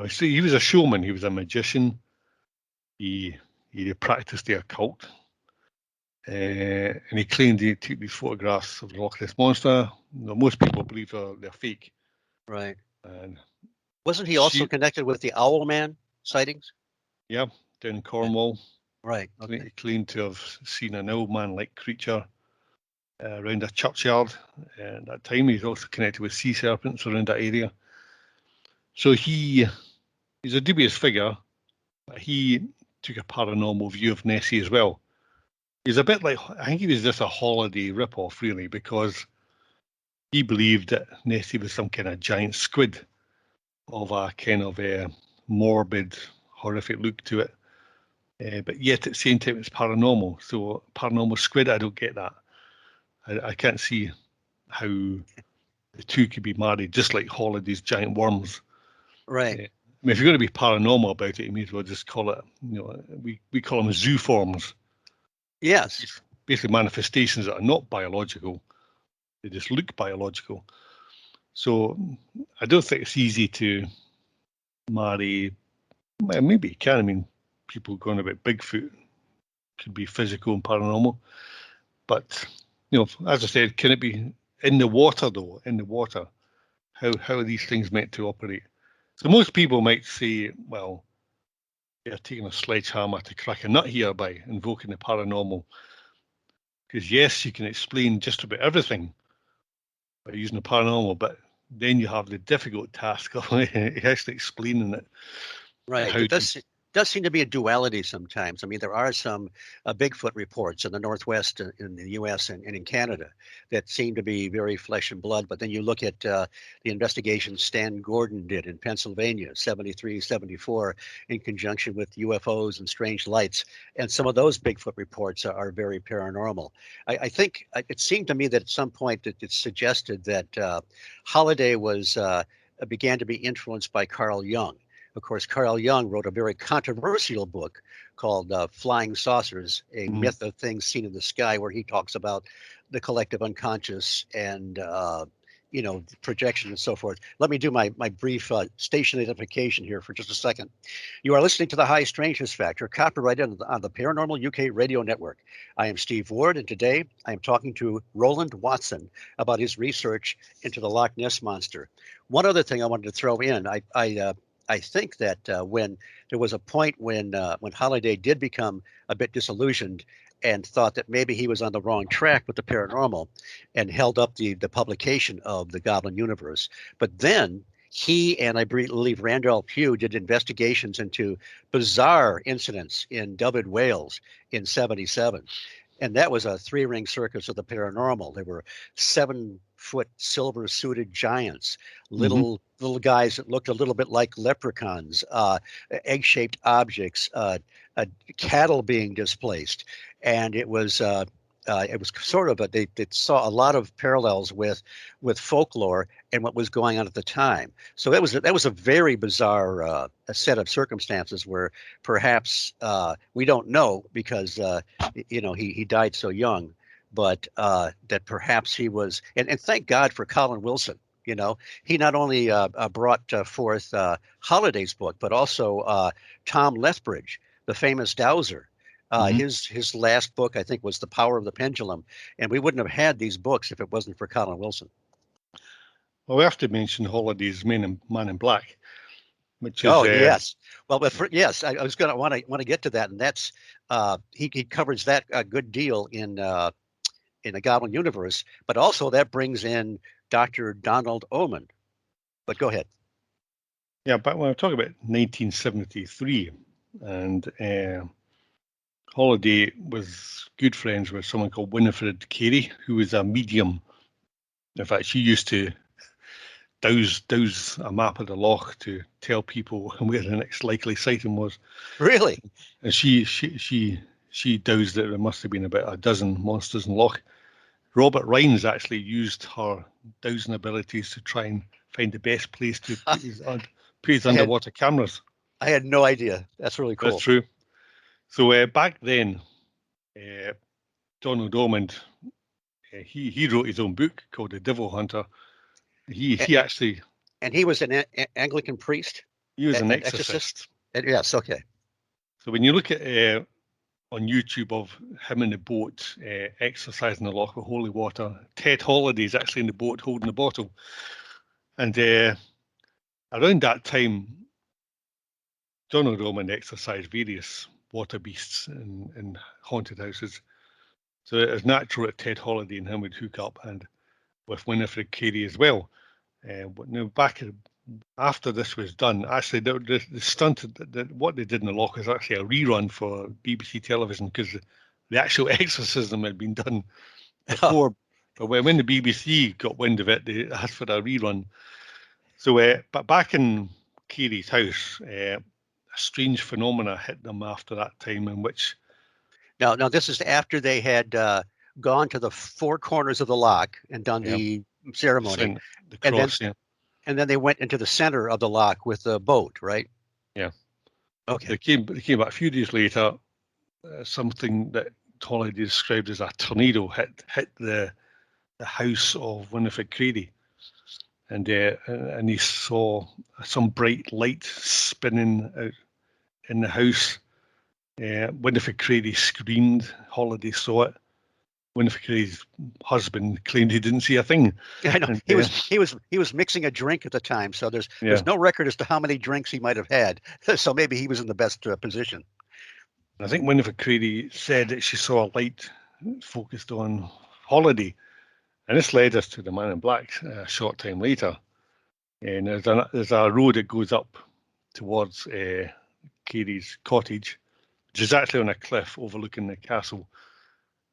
see, he was a showman. He was a magician. He practiced the occult. And he claimed he took these photographs of the Loch Ness Monster. Most people believe they're fake. Right. And wasn't he also connected with the Owl Man sightings? Yeah, down in Cornwall. Right. Okay. He claimed to have seen an old man-like creature around a churchyard. And at that time, he's also connected with sea serpents around that area. So he's a dubious figure, but he took a paranormal view of Nessie as well. He's a bit like, I think he was just a Holiday ripoff, really, because he believed that Nessie was some kind of giant squid of a kind of a morbid, horrific look to it. But yet at the same time, it's paranormal. So paranormal squid, I don't get that. I can't see how the two could be married, just like Holiday's giant worms. Right. I mean, if you're going to be paranormal about it, you may as well just call it, we call them zoo forms. Yes. Basically manifestations that are not biological. They just look biological. So I don't think it's easy to marry. Well, maybe you can. I mean, people going about Bigfoot could be physical and paranormal. But, as I said, can it be in the water, though, in the water, how are these things meant to operate? So most people might say, well, you're taking a sledgehammer to crack a nut here by invoking the paranormal. Because yes, you can explain just about everything by using the paranormal, but then you have the difficult task of actually explaining it. Right. How to, Does seem to be a duality sometimes. I mean, there are some Bigfoot reports in the Northwest in the U.S. and in Canada that seem to be very flesh and blood. But then you look at the investigation Stan Gordon did in Pennsylvania, 73, 74, in conjunction with UFOs and strange lights. And some of those Bigfoot reports are very paranormal. I think it seemed to me that at some point that it's suggested that Holiday was began to be influenced by Carl Jung. Of course, Carl Jung wrote a very controversial book called Flying Saucers, a myth of things seen in the sky, where he talks about the collective unconscious and, projection and so forth. Let me do my brief station identification here for just a second. You are listening to The High Strangeness Factor, copyrighted on the Paranormal UK Radio Network. I am Steve Ward, and today I am talking to Roland Watson about his research into the Loch Ness Monster. One other thing I wanted to throw in, I think that when there was a point when Holliday did become a bit disillusioned and thought that maybe he was on the wrong track with the paranormal and held up the publication of the Goblin Universe. But then he and I believe Randolph Pugh did investigations into bizarre incidents in Dyfed, Wales in 77. And that was a three-ring circus of the paranormal. There were 7-foot silver-suited giants, little guys that looked a little bit like leprechauns, egg-shaped objects, cattle being displaced, and it was sort of they saw a lot of parallels with folklore and what was going on at the time. So that was a very bizarre a set of circumstances where perhaps we don't know because he died so young, but that perhaps he was, and thank God for Colin Wilson. He not only brought forth Holliday's book, but also Tom Lethbridge, the famous dowser. His last book, I think, was The Power of the Pendulum, and we wouldn't have had these books if it wasn't for Colin Wilson. well, we have to mention Holiday's Man in Black, which is yes. Well, yes, I was going to want to get to that, and that's he covers that a good deal in the Goblin Universe, but also that brings in Dr. Donald Oman. But go ahead. Yeah, but when I talk about 1973, and Holiday was good friends with someone called Winifred Carey, who was a medium. In fact, she used to douse a map of the loch to tell people where the next likely sighting was. Really? And she doused it. There must have been about a dozen monsters in Loch. Robert Rhines actually used her dowsing abilities to try and find the best place to put his underwater cameras. I had no idea. That's really cool. That's true. So back then, Donald Ormond, he wrote his own book called The Devil Hunter. He actually... And he was an Anglican priest? He was an exorcist. Yes, okay. So when you look at on YouTube of him in the boat exercising the loch with holy water, Ted Holiday's actually in the boat holding the bottle. And around that time, Donald Ormond exercised various water beasts in haunted houses. So it was natural that Ted Holiday and him would hook up, and with Winifred Carey as well. But now after this was done, actually the stunt, what they did in the loch is actually a rerun for BBC television, because the actual exorcism had been done before. But when the BBC got wind of it, they asked for a rerun. So, but back in Carey's house, a strange phenomena hit them after that time, in which... Now this is after they had gone to the four corners of the loch and done the ceremony. The cross, and then they went into the center of the loch with the boat, right? Yeah. Okay. They came back a few days later. Something that Holiday described as a tornado hit the house of Winifred Carey, and he saw some bright light spinning out in the house. Winifred Carey screamed. Holiday saw it. Winifred Carey's husband claimed he didn't see a thing. I know And, he was mixing a drink at the time, so there's no record as to how many drinks he might have had. So maybe he was in the best position. I think Winifred Carey said that she saw a light focused on Holiday, and this led us to the Man in Black a short time later. And there's a road that goes up towards Carey's cottage, which is actually on a cliff overlooking the castle.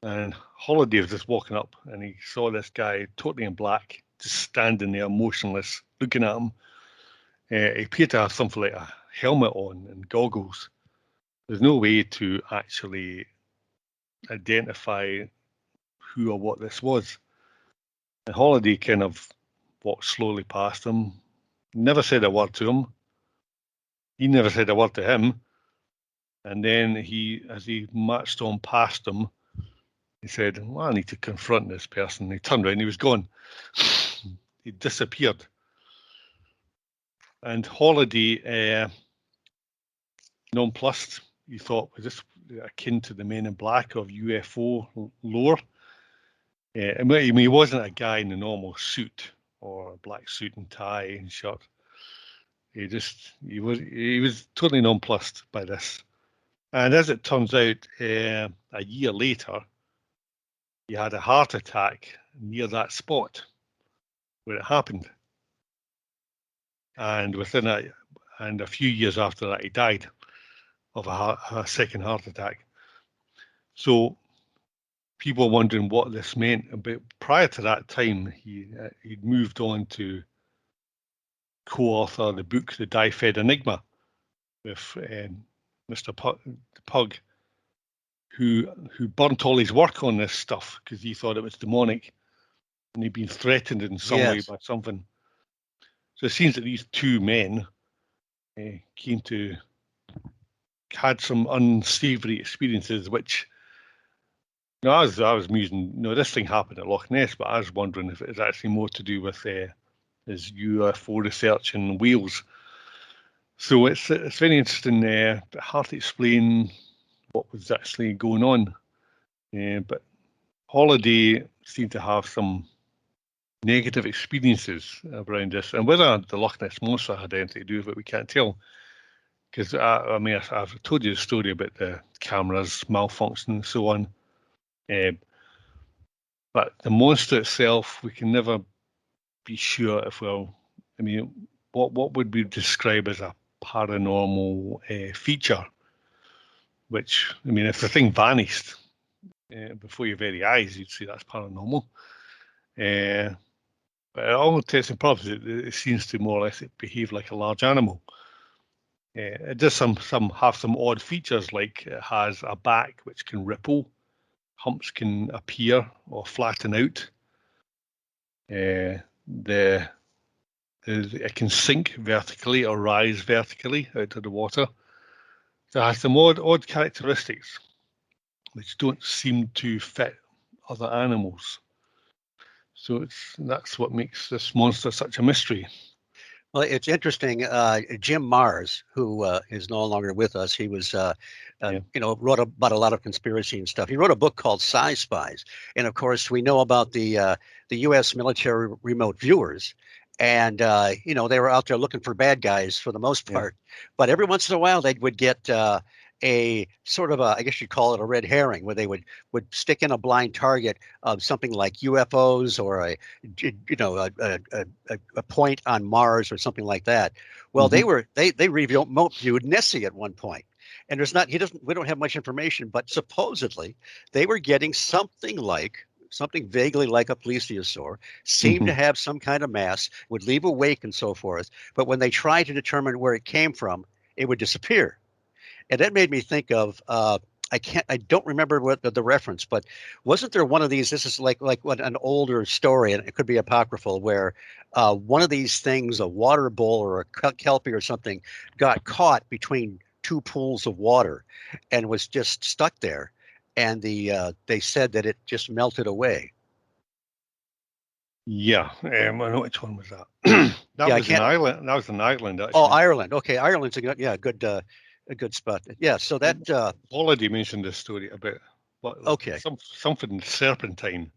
And Holiday was just walking up, and he saw this guy totally in black, just standing there motionless, looking at him. He appeared to have something like a helmet on and goggles. There's no way to actually identify who or what this was. And Holiday kind of walked slowly past him, never said a word to him. He never said a word to him. And then as he marched on past him, he said, well, I need to confront this person. He turned around and he was gone. He disappeared. And Holiday, nonplussed, he thought, was this akin to the Men in Black of UFO lore? I mean, he wasn't a guy in a normal suit or a black suit and tie and shirt. He was totally nonplussed by this. And as it turns out, a year later, he had a heart attack near that spot where it happened. And and a few years after that, he died of a second heart attack. So people wondering what this meant. But prior to that time, he'd moved on to co-author the book The Dye-Fed Enigma with Mr. Pug, who burnt all his work on this stuff because he thought it was demonic and he'd been threatened in some way by something. So it seems that these two men had some unsavory experiences, which I was musing, this thing happened at Loch Ness, but I was wondering if it was actually more to do with his UFO research in Wales. So it's very interesting, but hard to explain what was actually going on. But Holiday seemed to have some negative experiences around this, and whether the Loch Ness monster had anything to do with it, we can't tell. Because I've told you the story about the cameras malfunctioning and so on. But the monster itself, we can never be sure if what would we describe as a paranormal feature? Which, if the thing vanished before your very eyes, you'd say that's paranormal. But all intents and purposes, it seems to more or less behave like a large animal. It does have some odd features, like it has a back which can ripple, humps can appear or flatten out. It can sink vertically or rise vertically out of the water. So it has some odd characteristics which don't seem to fit other animals. So that's what makes this monster such a mystery. Well, it's interesting. Jim Mars, who is no longer with us, he was, wrote about a lot of conspiracy and stuff. He wrote a book called Sci Spies, and of course, we know about the U.S. military remote viewers, and they were out there looking for bad guys for the most part. But every once in a while, they would get a sort of I guess you'd call it a red herring, where they would stick in a blind target of something like UFOs or a point on Mars or something like that. Well, they remote viewed Nessie at one point, and we don't have much information, but supposedly they were getting something vaguely like a plesiosaur, seemed to have some kind of mass, would leave a wake and so forth. But when they tried to determine where it came from, it would disappear. And that made me think of I don't remember what the reference, but wasn't there one of these? This is like what an older story, and it could be apocryphal, where one of these things, a water bull or a kelpie or something, got caught between two pools of water, and was just stuck there, and they said that it just melted away. Yeah, I know which one was that. That was an island. That was an island. Actually. Oh, Ireland. Okay, Ireland's a good spot. Yeah, so that Holiday mentioned this story about but Okay. something serpentine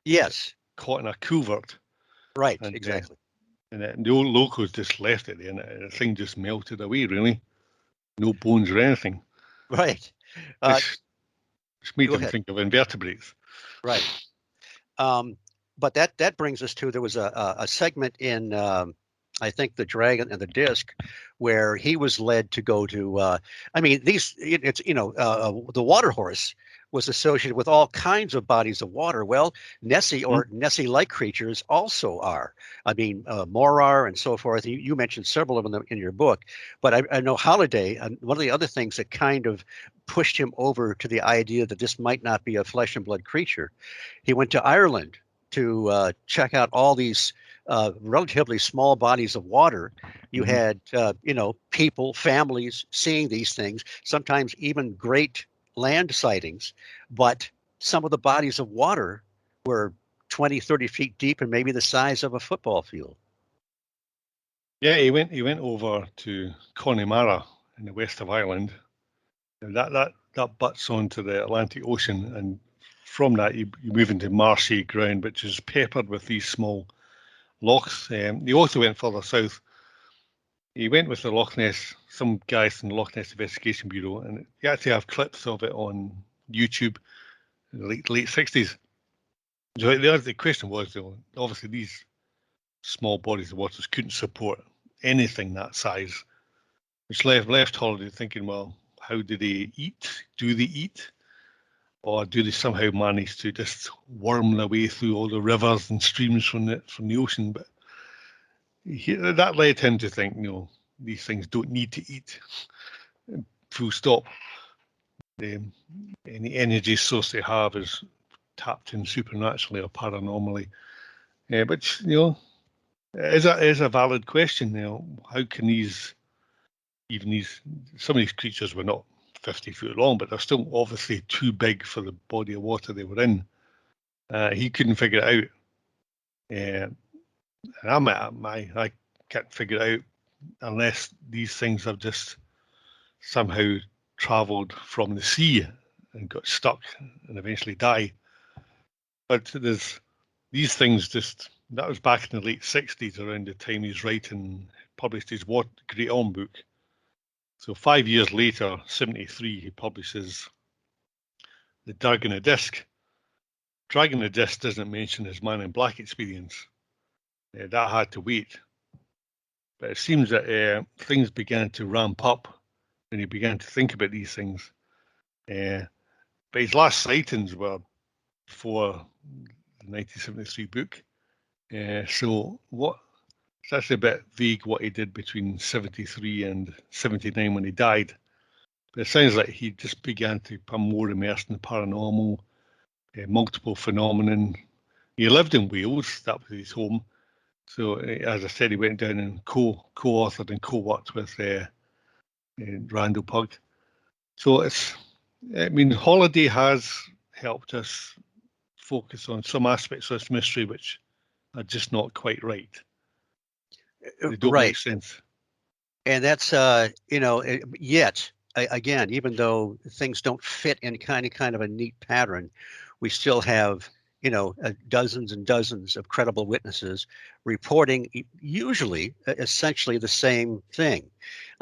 Yes. caught in a culvert, Right. and Exactly. the old locals just left it there, and the thing just melted away. Really, no bones or anything. Right. Uh, It's made Go them ahead. think of invertebrates. Right. Um, but that brings us to, there was a segment in, I think, The Dragon and the Disc, where he was led to go to. I mean, it's the water horse was associated with all kinds of bodies of water. Well, Nessie Hmm? or Nessie-like creatures also are. I mean, Morar and so forth. You mentioned several of them in your book, but I know Holiday. One of the other things that kind of pushed him over to the idea that this might not be a flesh and blood creature. He went to Ireland to check out all these relatively small bodies of water. You Hmm. had, people, families seeing these things, sometimes even great land sightings, but some of the bodies of water were 20, 30 feet deep and maybe the size of a football field. Yeah, he went over to Connemara in the west of Ireland. And that butts onto the Atlantic Ocean, and from that you move into marshy ground, which is peppered with these small lochs. He also went further south. He went with the Loch Ness, some guys from the Loch Ness Investigation Bureau, and you actually have clips of it on YouTube in the late 60s. So the question was, though, obviously these small bodies of waters couldn't support anything that size, which left Holiday thinking, well, how do they eat? Do they eat? Or do they somehow manage to just worm their way through all the rivers and streams from the ocean? But that led him to think, these things don't need to eat. Full stop. Any energy source they have is tapped in supernaturally or paranormally. But is a valid question. How can some of these creatures were not 50 foot long, but they're still obviously too big for the body of water they were in. He couldn't figure it out. And I can't figure it out unless these things have just somehow travelled from the sea and got stuck and eventually die. But there's these things that was back in the late 60s, around the time he's writing, published his Great Elm book. So 5 years later, 73, he publishes The Dragon of Disc. Dragon of Disc doesn't mention his Man in Black experience. That had to wait. But it seems that things began to ramp up when he began to think about these things. But his last sightings were before the 1973 book. So it's actually a bit vague what he did between 73 and 79 when he died. But it sounds like he just began to become more immersed in the paranormal, multiple phenomenon. He lived in Wales, that was his home. So, as I said, he went down and co-authored and co-worked with Randall Pug. So Holiday has helped us focus on some aspects of this mystery which are just not quite right. They don't make Right. sense. And that's, yet, again, even though things don't fit in kind of a neat pattern, we still have, dozens and dozens of credible witnesses reporting usually essentially the same thing.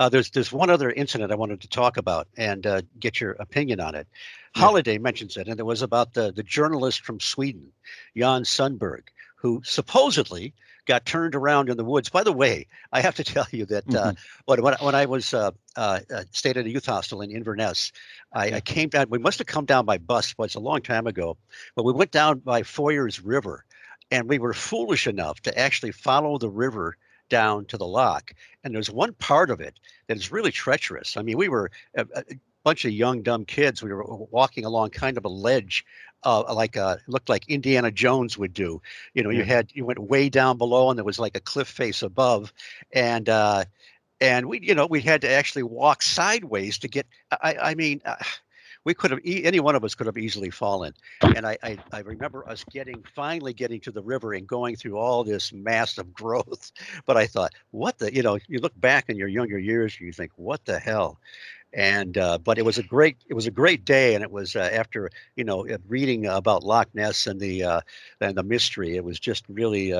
There's one other incident I wanted to talk about and get your opinion on it. Yeah. Holiday mentions it, and it was about the journalist from Sweden, Jan Sundberg, who supposedly got turned around in the woods. By the way, I have to tell you that Mm-hmm. when I was stayed at a youth hostel in Inverness, I came down. We must have come down by bus, but it's a long time ago. But we went down by Foyers River, and we were foolish enough to actually follow the river down to the loch. And there's one part of it that is really treacherous. I mean, we were a bunch of young, dumb kids. We were walking along kind of a ledge, looked like Indiana Jones would do. You went way down below, and there was like a cliff face above, and we had to actually walk sideways to get. I mean, we could have any one of us could have easily fallen. And I remember us finally getting to the river and going through all this massive growth. But I thought, what the, you look back in your younger years and you think, what the hell? And but it was a great day, and it was after reading about Loch Ness and the mystery. It was just really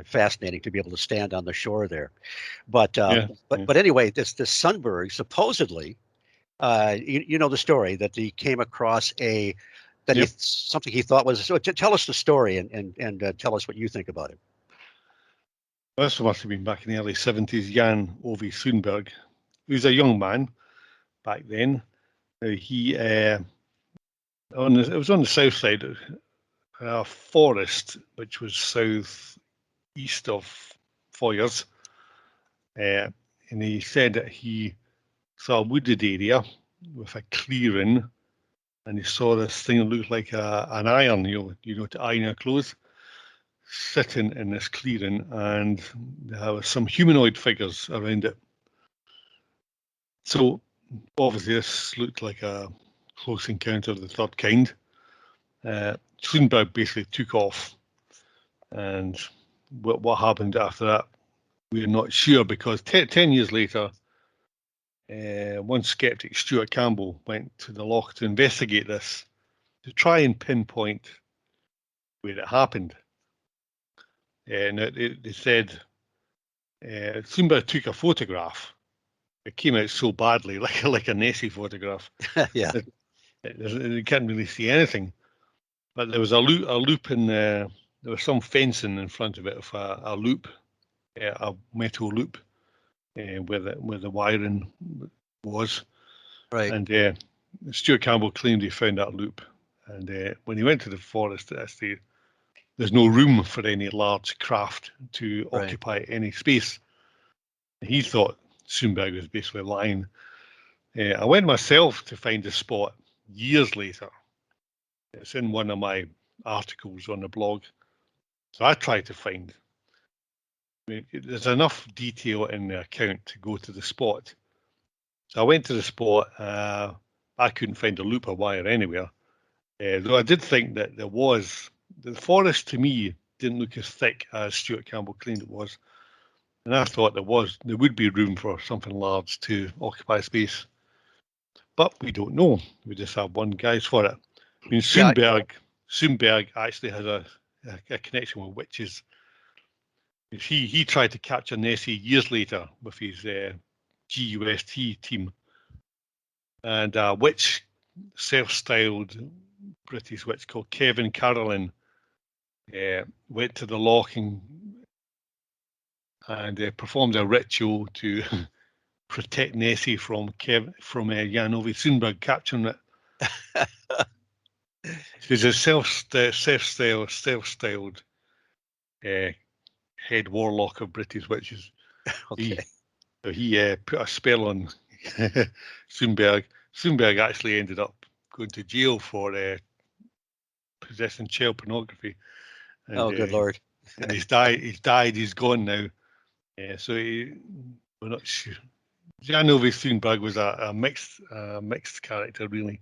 fascinating to be able to stand on the shore there. But Yeah, but yeah, but anyway, this Sunberg supposedly, you know the story that he came across yep. something he thought was. So tell us the story and tell us what you think about it. This must have been back in the early 70s. Jan Ove Sundberg, he was a young man back then. He it was on the south side of a forest, which was south east of Foyers, and he said that he saw a wooded area with a clearing, and he saw this thing that looked like an iron, to iron your clothes, sitting in this clearing, and there were some humanoid figures around it. So obviously this looked like a close encounter of the third kind. Sundberg basically took off, and what happened after that, we're not sure, because 10 years later, one skeptic, Stuart Campbell, went to the loch to investigate this, to try and pinpoint where it happened. And they said Sundberg took a photograph. It came out so badly, like a Nessie photograph. Yeah. You can't really see anything. But there was a loop in there was some fencing in front of it, of a loop, a metal loop, where the wiring was. Right. And Stuart Campbell claimed he found that loop. And when he went to the forest, there's no room for any large craft to Right. occupy any space. He thought Sundberg was basically lying. I went myself to find the spot years later. It's in one of my articles on the blog. So I tried to find. I mean, there's enough detail in the account to go to the spot. So I went to the spot. I couldn't find a loop of wire anywhere. Though I did think that the forest to me didn't look as thick as Stuart Campbell claimed it was. And I thought there would be room for something large to occupy space. But we don't know. We just have one guise for it. I mean, Yeah. Sundberg actually has a connection with witches. He tried to capture Nessie years later with his GUST team, and a witch, self-styled British witch called Kevin Carolyn, went to the loch and performed a ritual to protect Nessie from Jan Ove Sundberg capturing it. She's a self-styled head warlock of British witches. Okay. He put a spell on Sundberg. Sundberg actually ended up going to jail for possessing child pornography, and Oh, good Lord. and he's died. He's died. He's gone now. We're not sure. Jan Ove Sundberg was a mixed character, really.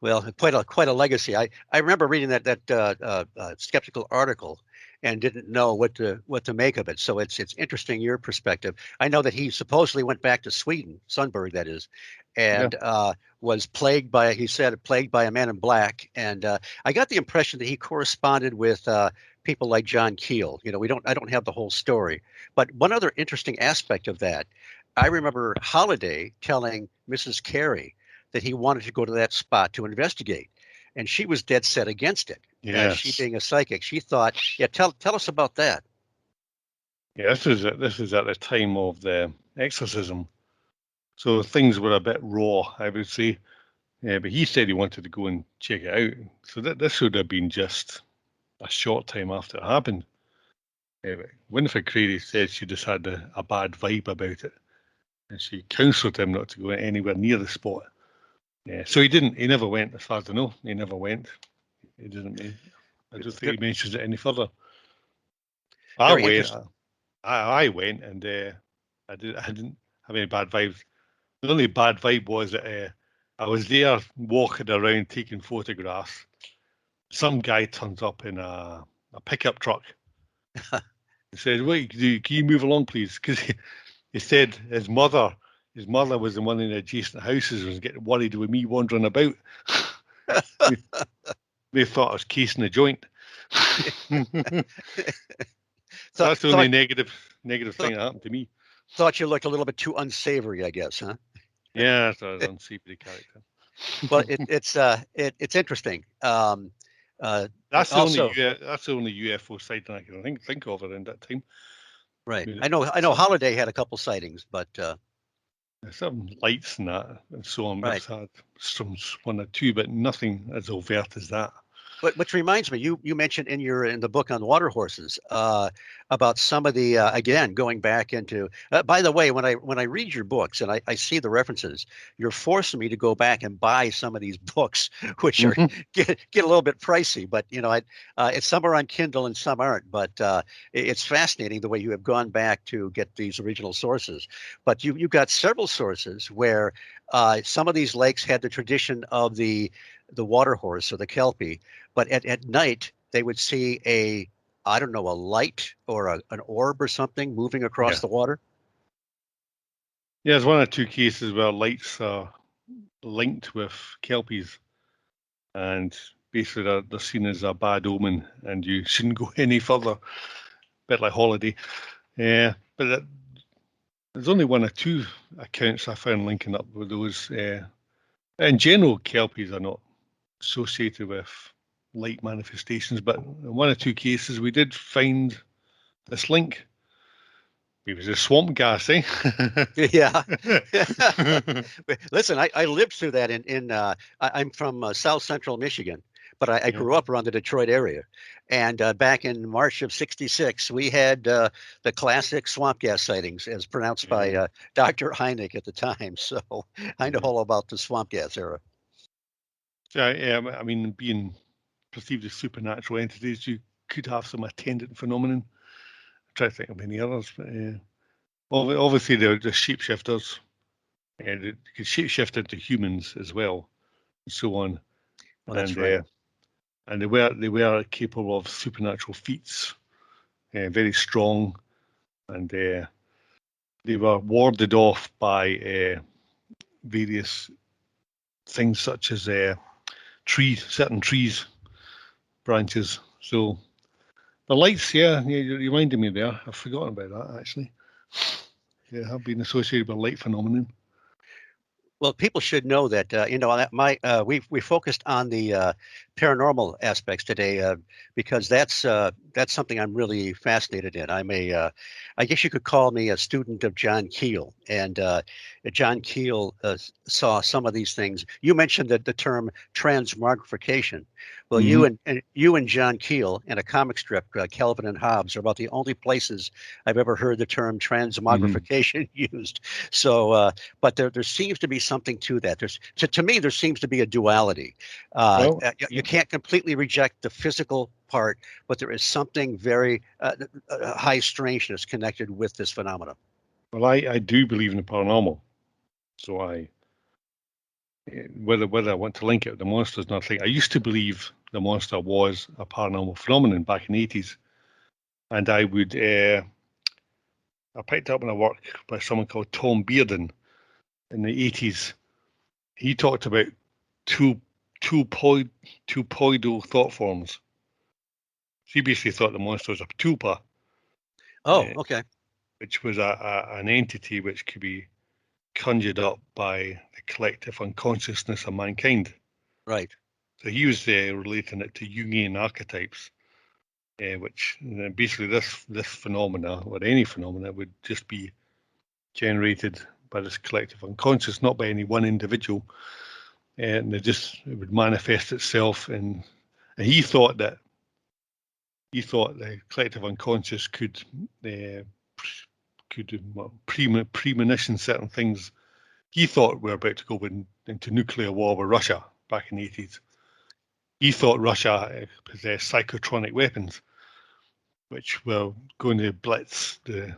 Well, quite a legacy. I remember reading that skeptical article and didn't know what to make of it. So it's interesting your perspective. I know that he supposedly went back to Sweden, Sundberg that is, Yeah, and was plagued by, he said, plagued by a man in black. And I got the impression that he corresponded with people like John Keel. I don't have the whole story, but one other interesting aspect of that, I remember Holliday telling Mrs. Carey that he wanted to go to that spot to investigate. And she was dead set against it. She yes, being a psychic, she thought, yeah, tell us about that. yeah. This is at the time of the exorcism, so things were a bit raw, I would say. Yeah, but he said he wanted to go and check it out. So this would have been just a short time after it happened. Winifred Crary said she just had a bad vibe about it, and she counselled him not to go anywhere near the spot. Yeah, so he didn't. He never went, as far as I know. He never went. He didn't. I don't think he mentions it any further. I Very went. interesting. I went, and I didn't have any bad vibes. The only bad vibe was that I was there walking around taking photographs. Some guy turns up in a pickup truck. He said, "Wait, can you move along, please?" Because he said his mother his mother was in one of the adjacent houses and was getting worried with me wandering about. They thought I was casing a joint. thought, That's the only thought, negative thing thought, that happened to me. thought you looked a little bit too unsavory, I guess, huh? Yeah, that's an unsavory character. Well, it's interesting. Also, That's the only UFO sighting I can think of around that time. right. I mean, I know Holiday had a couple sightings, but some lights and that and so on. right. We've had some one or two, but nothing as overt as that. But which reminds me, you mentioned in the book on water horses about some of the again going back into. By the way, when I read your books and I see the references, you're forcing me to go back and buy some of these books, which are Mm-hmm. get a little bit pricey. But it's some are on Kindle and some aren't. But it's fascinating the way you have gone back to get these original sources. But you've got several sources where some of these lakes had the tradition of the water horse or the kelpie, but at night they would see I don't know, a light or an orb or something moving across Yeah. the water. Yeah, there's one or two cases where lights are linked with kelpies, and basically they're seen as a bad omen, and you shouldn't go any further. Bit like Holiday. Yeah, but there's only one or two accounts I found linking up with those. In general, kelpies are not associated with light manifestations, but in one or two cases we did find this link. It was a swamp gas, eh? Yeah. Listen, I lived through that I'm from South Central Michigan, but I Yeah. grew up around the Detroit area. And back in March of '66, we had the classic swamp gas sightings as pronounced by Yeah, Dr. Hynek at the time. So I know yeah. all about the swamp gas era. So, yeah, I mean, being perceived as supernatural entities, you could have some attendant phenomenon. I try to think of any others, but obviously the shapeshifters, they could shapeshift into humans as well, and so on, Well, that's and right. they were capable of supernatural feats, very strong, and they were warded off by various things such as certain trees, branches. So the lights, yeah, you reminded me there. I've forgotten about that actually. Yeah, have been associated with light phenomenon. Well, people should know that we focused on the paranormal aspects today because that's something I'm really fascinated in. I guess you could call me a student of John Keel, and John Keel saw some of these things. You mentioned the term transmogrification. Well, Mm-hmm. you and John Keel in a comic strip, Calvin and Hobbes, are about the only places I've ever heard the term Mm-hmm. transmogrification used. So. But there seems to be something to that. To me, there seems to be a duality. Well, You yeah. can't completely reject the physical part, but there is something very high strangeness connected with this phenomenon. Well, I do believe in the paranormal, so whether I want to link it with the monsters, nothing. I used to believe the monster was a paranormal phenomenon back in the 80s, and I picked up in a work by someone called Tom Bearden in the 80s. He talked about two tupoidal thought forms. He basically thought the monster was a tulpa, Oh, uh, okay, which was an entity which could be conjured up by the collective unconsciousness of mankind. right. So he was relating it to Jungian archetypes, which basically this phenomena or any phenomena would just be generated by this collective unconscious, not by any one individual, and it would manifest itself in. And he thought the collective unconscious uh, premonition certain things. He thought we were about to go into nuclear war with Russia back in the 80s. He thought Russia possessed psychotronic weapons, which were going to blitz the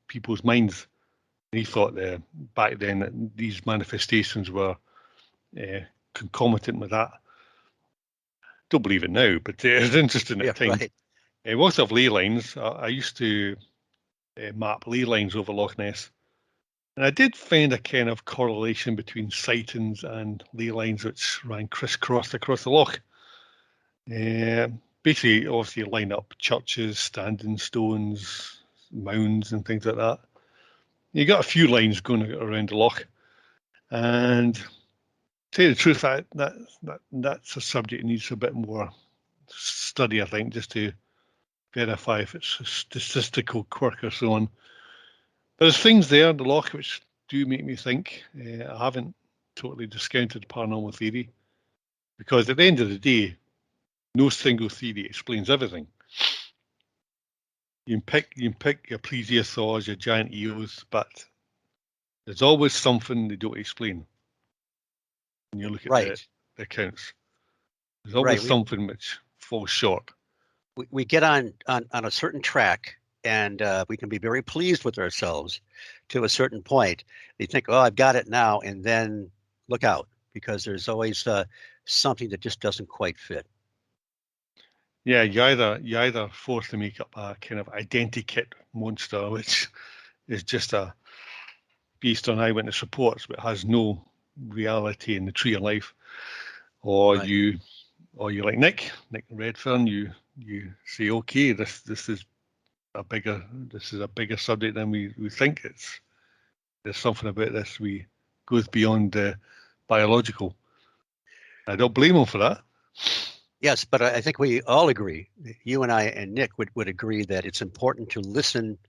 people's minds. He thought back then that these manifestations were uh, concomitant with that. Don't believe it now, but it's interesting Yeah, at the time. right. We also have ley lines. I used to map ley lines over Loch Ness, And I did find a kind of correlation between sightings and ley lines which ran crisscrossed across the loch. Basically, obviously, line up churches, standing stones, mounds, and things like that. You got a few lines going around the loch, and to tell you the truth, that's a subject that needs a bit more study, I think, just to verify if it's a statistical quirk or so on. But there's things there in the loch which do make me think. I haven't totally discounted paranormal theory, because at the end of the day, no single theory explains everything. You can pick your plesiosaurs, your giant eels, but there's always something they don't explain. When you look at Right. the accounts, there's Right. always something which falls short. We get on a certain track, and we can be very pleased with ourselves to a certain point. You think, oh, I've got it now, and then look out, because there's always something that just doesn't quite fit. Yeah, you either forced to make up a kind of identikit monster, which is just a based on eyewitness reports, but has no reality in the tree of life, or Right. you like Nick Redfern, you say, okay, this is a bigger subject than we think. There's something about this we goes beyond the biological. I don't blame him for that. Yes, but I think we all agree, you and I and Nick would agree that it's important to listen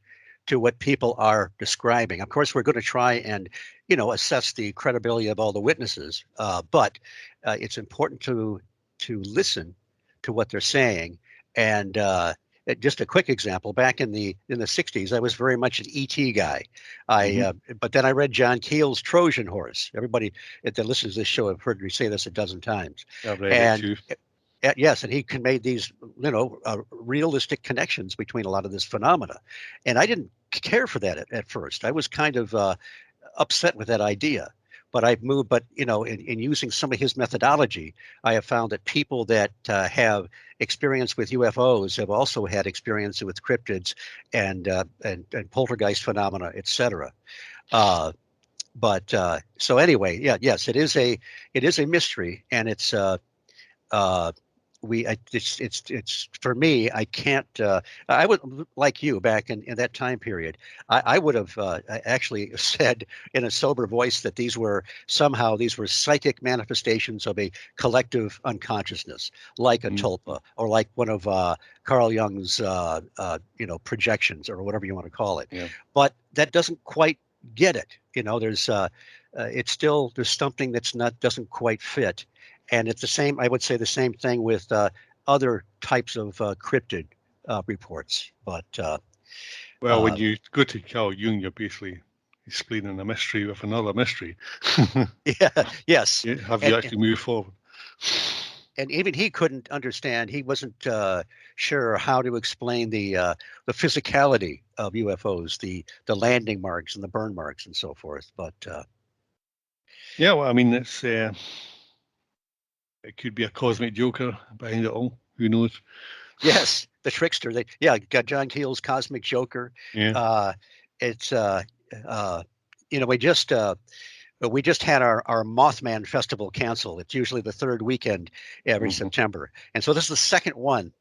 to what people are describing. Of course, we're going to try and, assess the credibility of all the witnesses, but it's important to listen to what they're saying. And just a quick example: back in the '60s, I was very much an ET guy. But then I read John Keel's Trojan Horse. Everybody that listens to this show have heard me say this a dozen times, I've read it and too. yes, and he made these, realistic connections between a lot of this phenomena, and I didn't care for that at first. I was kind of upset with that idea, but I've moved. But in using some of his methodology, I have found that people that have experience with UFOs have also had experience with cryptids and poltergeist phenomena, etc. Uh, but so anyway, yeah, yes, it is a mystery, and uh, it's for me. I can't. I would, like you, back in that time period. I would have actually said in a sober voice that these were psychic manifestations of a collective unconsciousness, like a Mm. tulpa or like one of Carl Jung's projections, or whatever you want to call it. Yeah. But that doesn't quite get it. There's something that's not doesn't quite fit, and it's the same. I would say the same thing with other types of cryptid reports. But Well, when uh, you go to Carl Jung, you're basically explaining a mystery with another mystery. yeah, yes, Have you and actually moved forward? and even he couldn't understand. He wasn't sure how to explain the physicality of UFOs, the landing marks and the burn marks and so forth. But Yeah, well, I mean, it could be a cosmic joker behind it all. Who knows? yes, the trickster. Got John Keel's Cosmic Joker. Yeah. Uh, it's uh, you know, we just had our Mothman Festival canceled. It's usually the third weekend every Hmm. September. And so this is the second one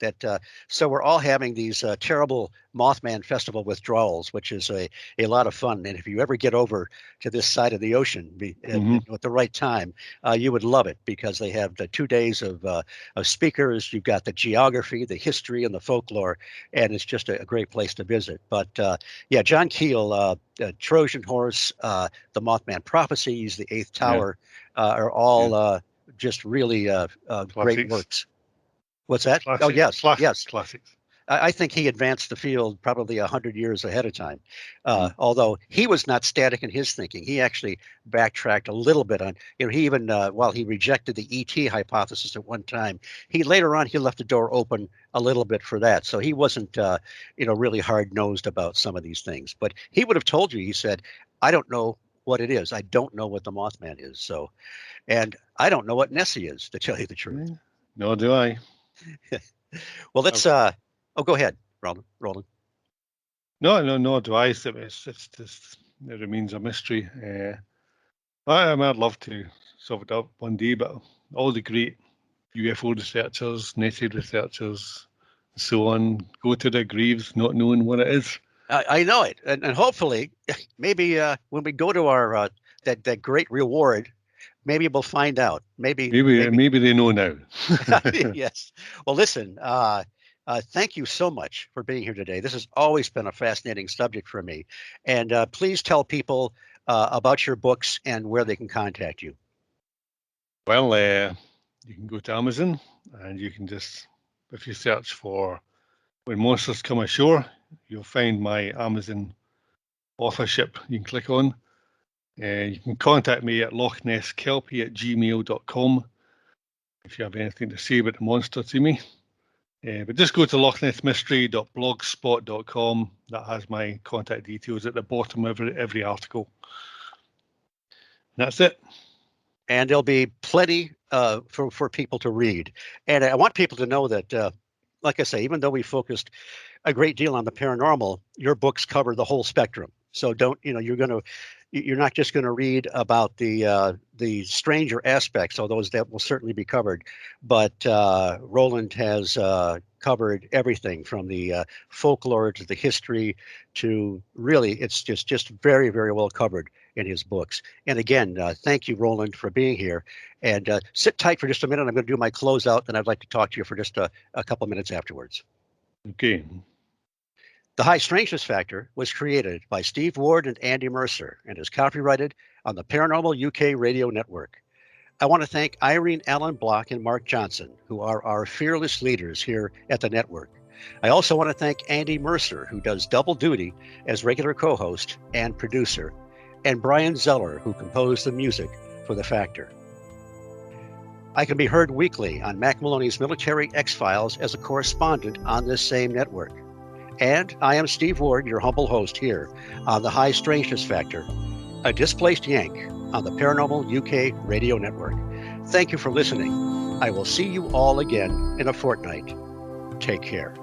so we're all having these terrible Mothman Festival withdrawals, which is a lot of fun. And if you ever get over to this side of the ocean Hmm. at the right time, you would love it, because they have the 2 days of speakers. You've got the geography, the history, and the folklore, and it's just a great place to visit. But yeah, John Keel, Trojan Horse, the Mothman Prophecies, the Eighth Yeah. Tower, are Yeah. all just really great Classics. works. What's that? Oh, Classic. yes, yes. Classics. I think he advanced the field probably 100 years ahead of time. Mm. Although he was not static in his thinking, he actually backtracked a little bit on. He even while he rejected the ET hypothesis at one time, he later on he left the door open a little bit for that. So he wasn't really hard nosed about some of these things. But he would have told you. He said, "I don't know what it is. I don't know what the Mothman is. So, and I don't know what Nessie is, to tell you the truth." Yeah. Nor do I. Well, let's. I've, Oh, go ahead, Roland. Roland. no, no, nor do I. It's just it remains a mystery. I'd love to solve it up one day, but all the great UFO researchers, Nessie researchers, and so on, go to their graves not knowing what it is. I know it, and hopefully, maybe when we go to our that great reward, maybe we'll find out. Maybe they know now. Yes. Well, listen. Thank you so much for being here today. This has always been a fascinating subject for me, and please tell people about your books and where they can contact you. Well, you can go to Amazon, and you can just, if you search for When Monsters Come Ashore, you'll find my Amazon authorship you can click on. You can contact me at lochneskelpie@gmail.com if you have anything to say about the monster to me. But just go to lochnessmystery.blogspot.com. That has my contact details at the bottom of every article. And that's it. And there'll be plenty for people to read. And I want people to know that, like I say, even though we focused a great deal on the paranormal, your books cover the whole spectrum. So you're not just going to read about the stranger aspects, although that will certainly be covered. But Roland has covered everything from the folklore to the history to really, it's just very, very well covered in his books. And again, thank you, Roland, for being here. And sit tight for just a minute. I'm going to do my closeout, and I'd like to talk to you for just a couple minutes afterwards. Okay. The High Strangeness Factor was created by Steve Ward and Andy Mercer and is copyrighted on the Paranormal UK Radio Network. I want to thank Irene Allen Block and Mark Johnson, who are our fearless leaders here at the network. I also want to thank Andy Mercer, who does double duty as regular co-host and producer, and Brian Zeller, who composed the music for The Factor. I can be heard weekly on Mac Maloney's Military X-Files as a correspondent on this same network. And I am Steve Ward, your humble host here on the High Strangeness Factor, a displaced Yank on the Paranormal UK Radio Network. Thank you for listening. I will see you all again in a fortnight. Take care.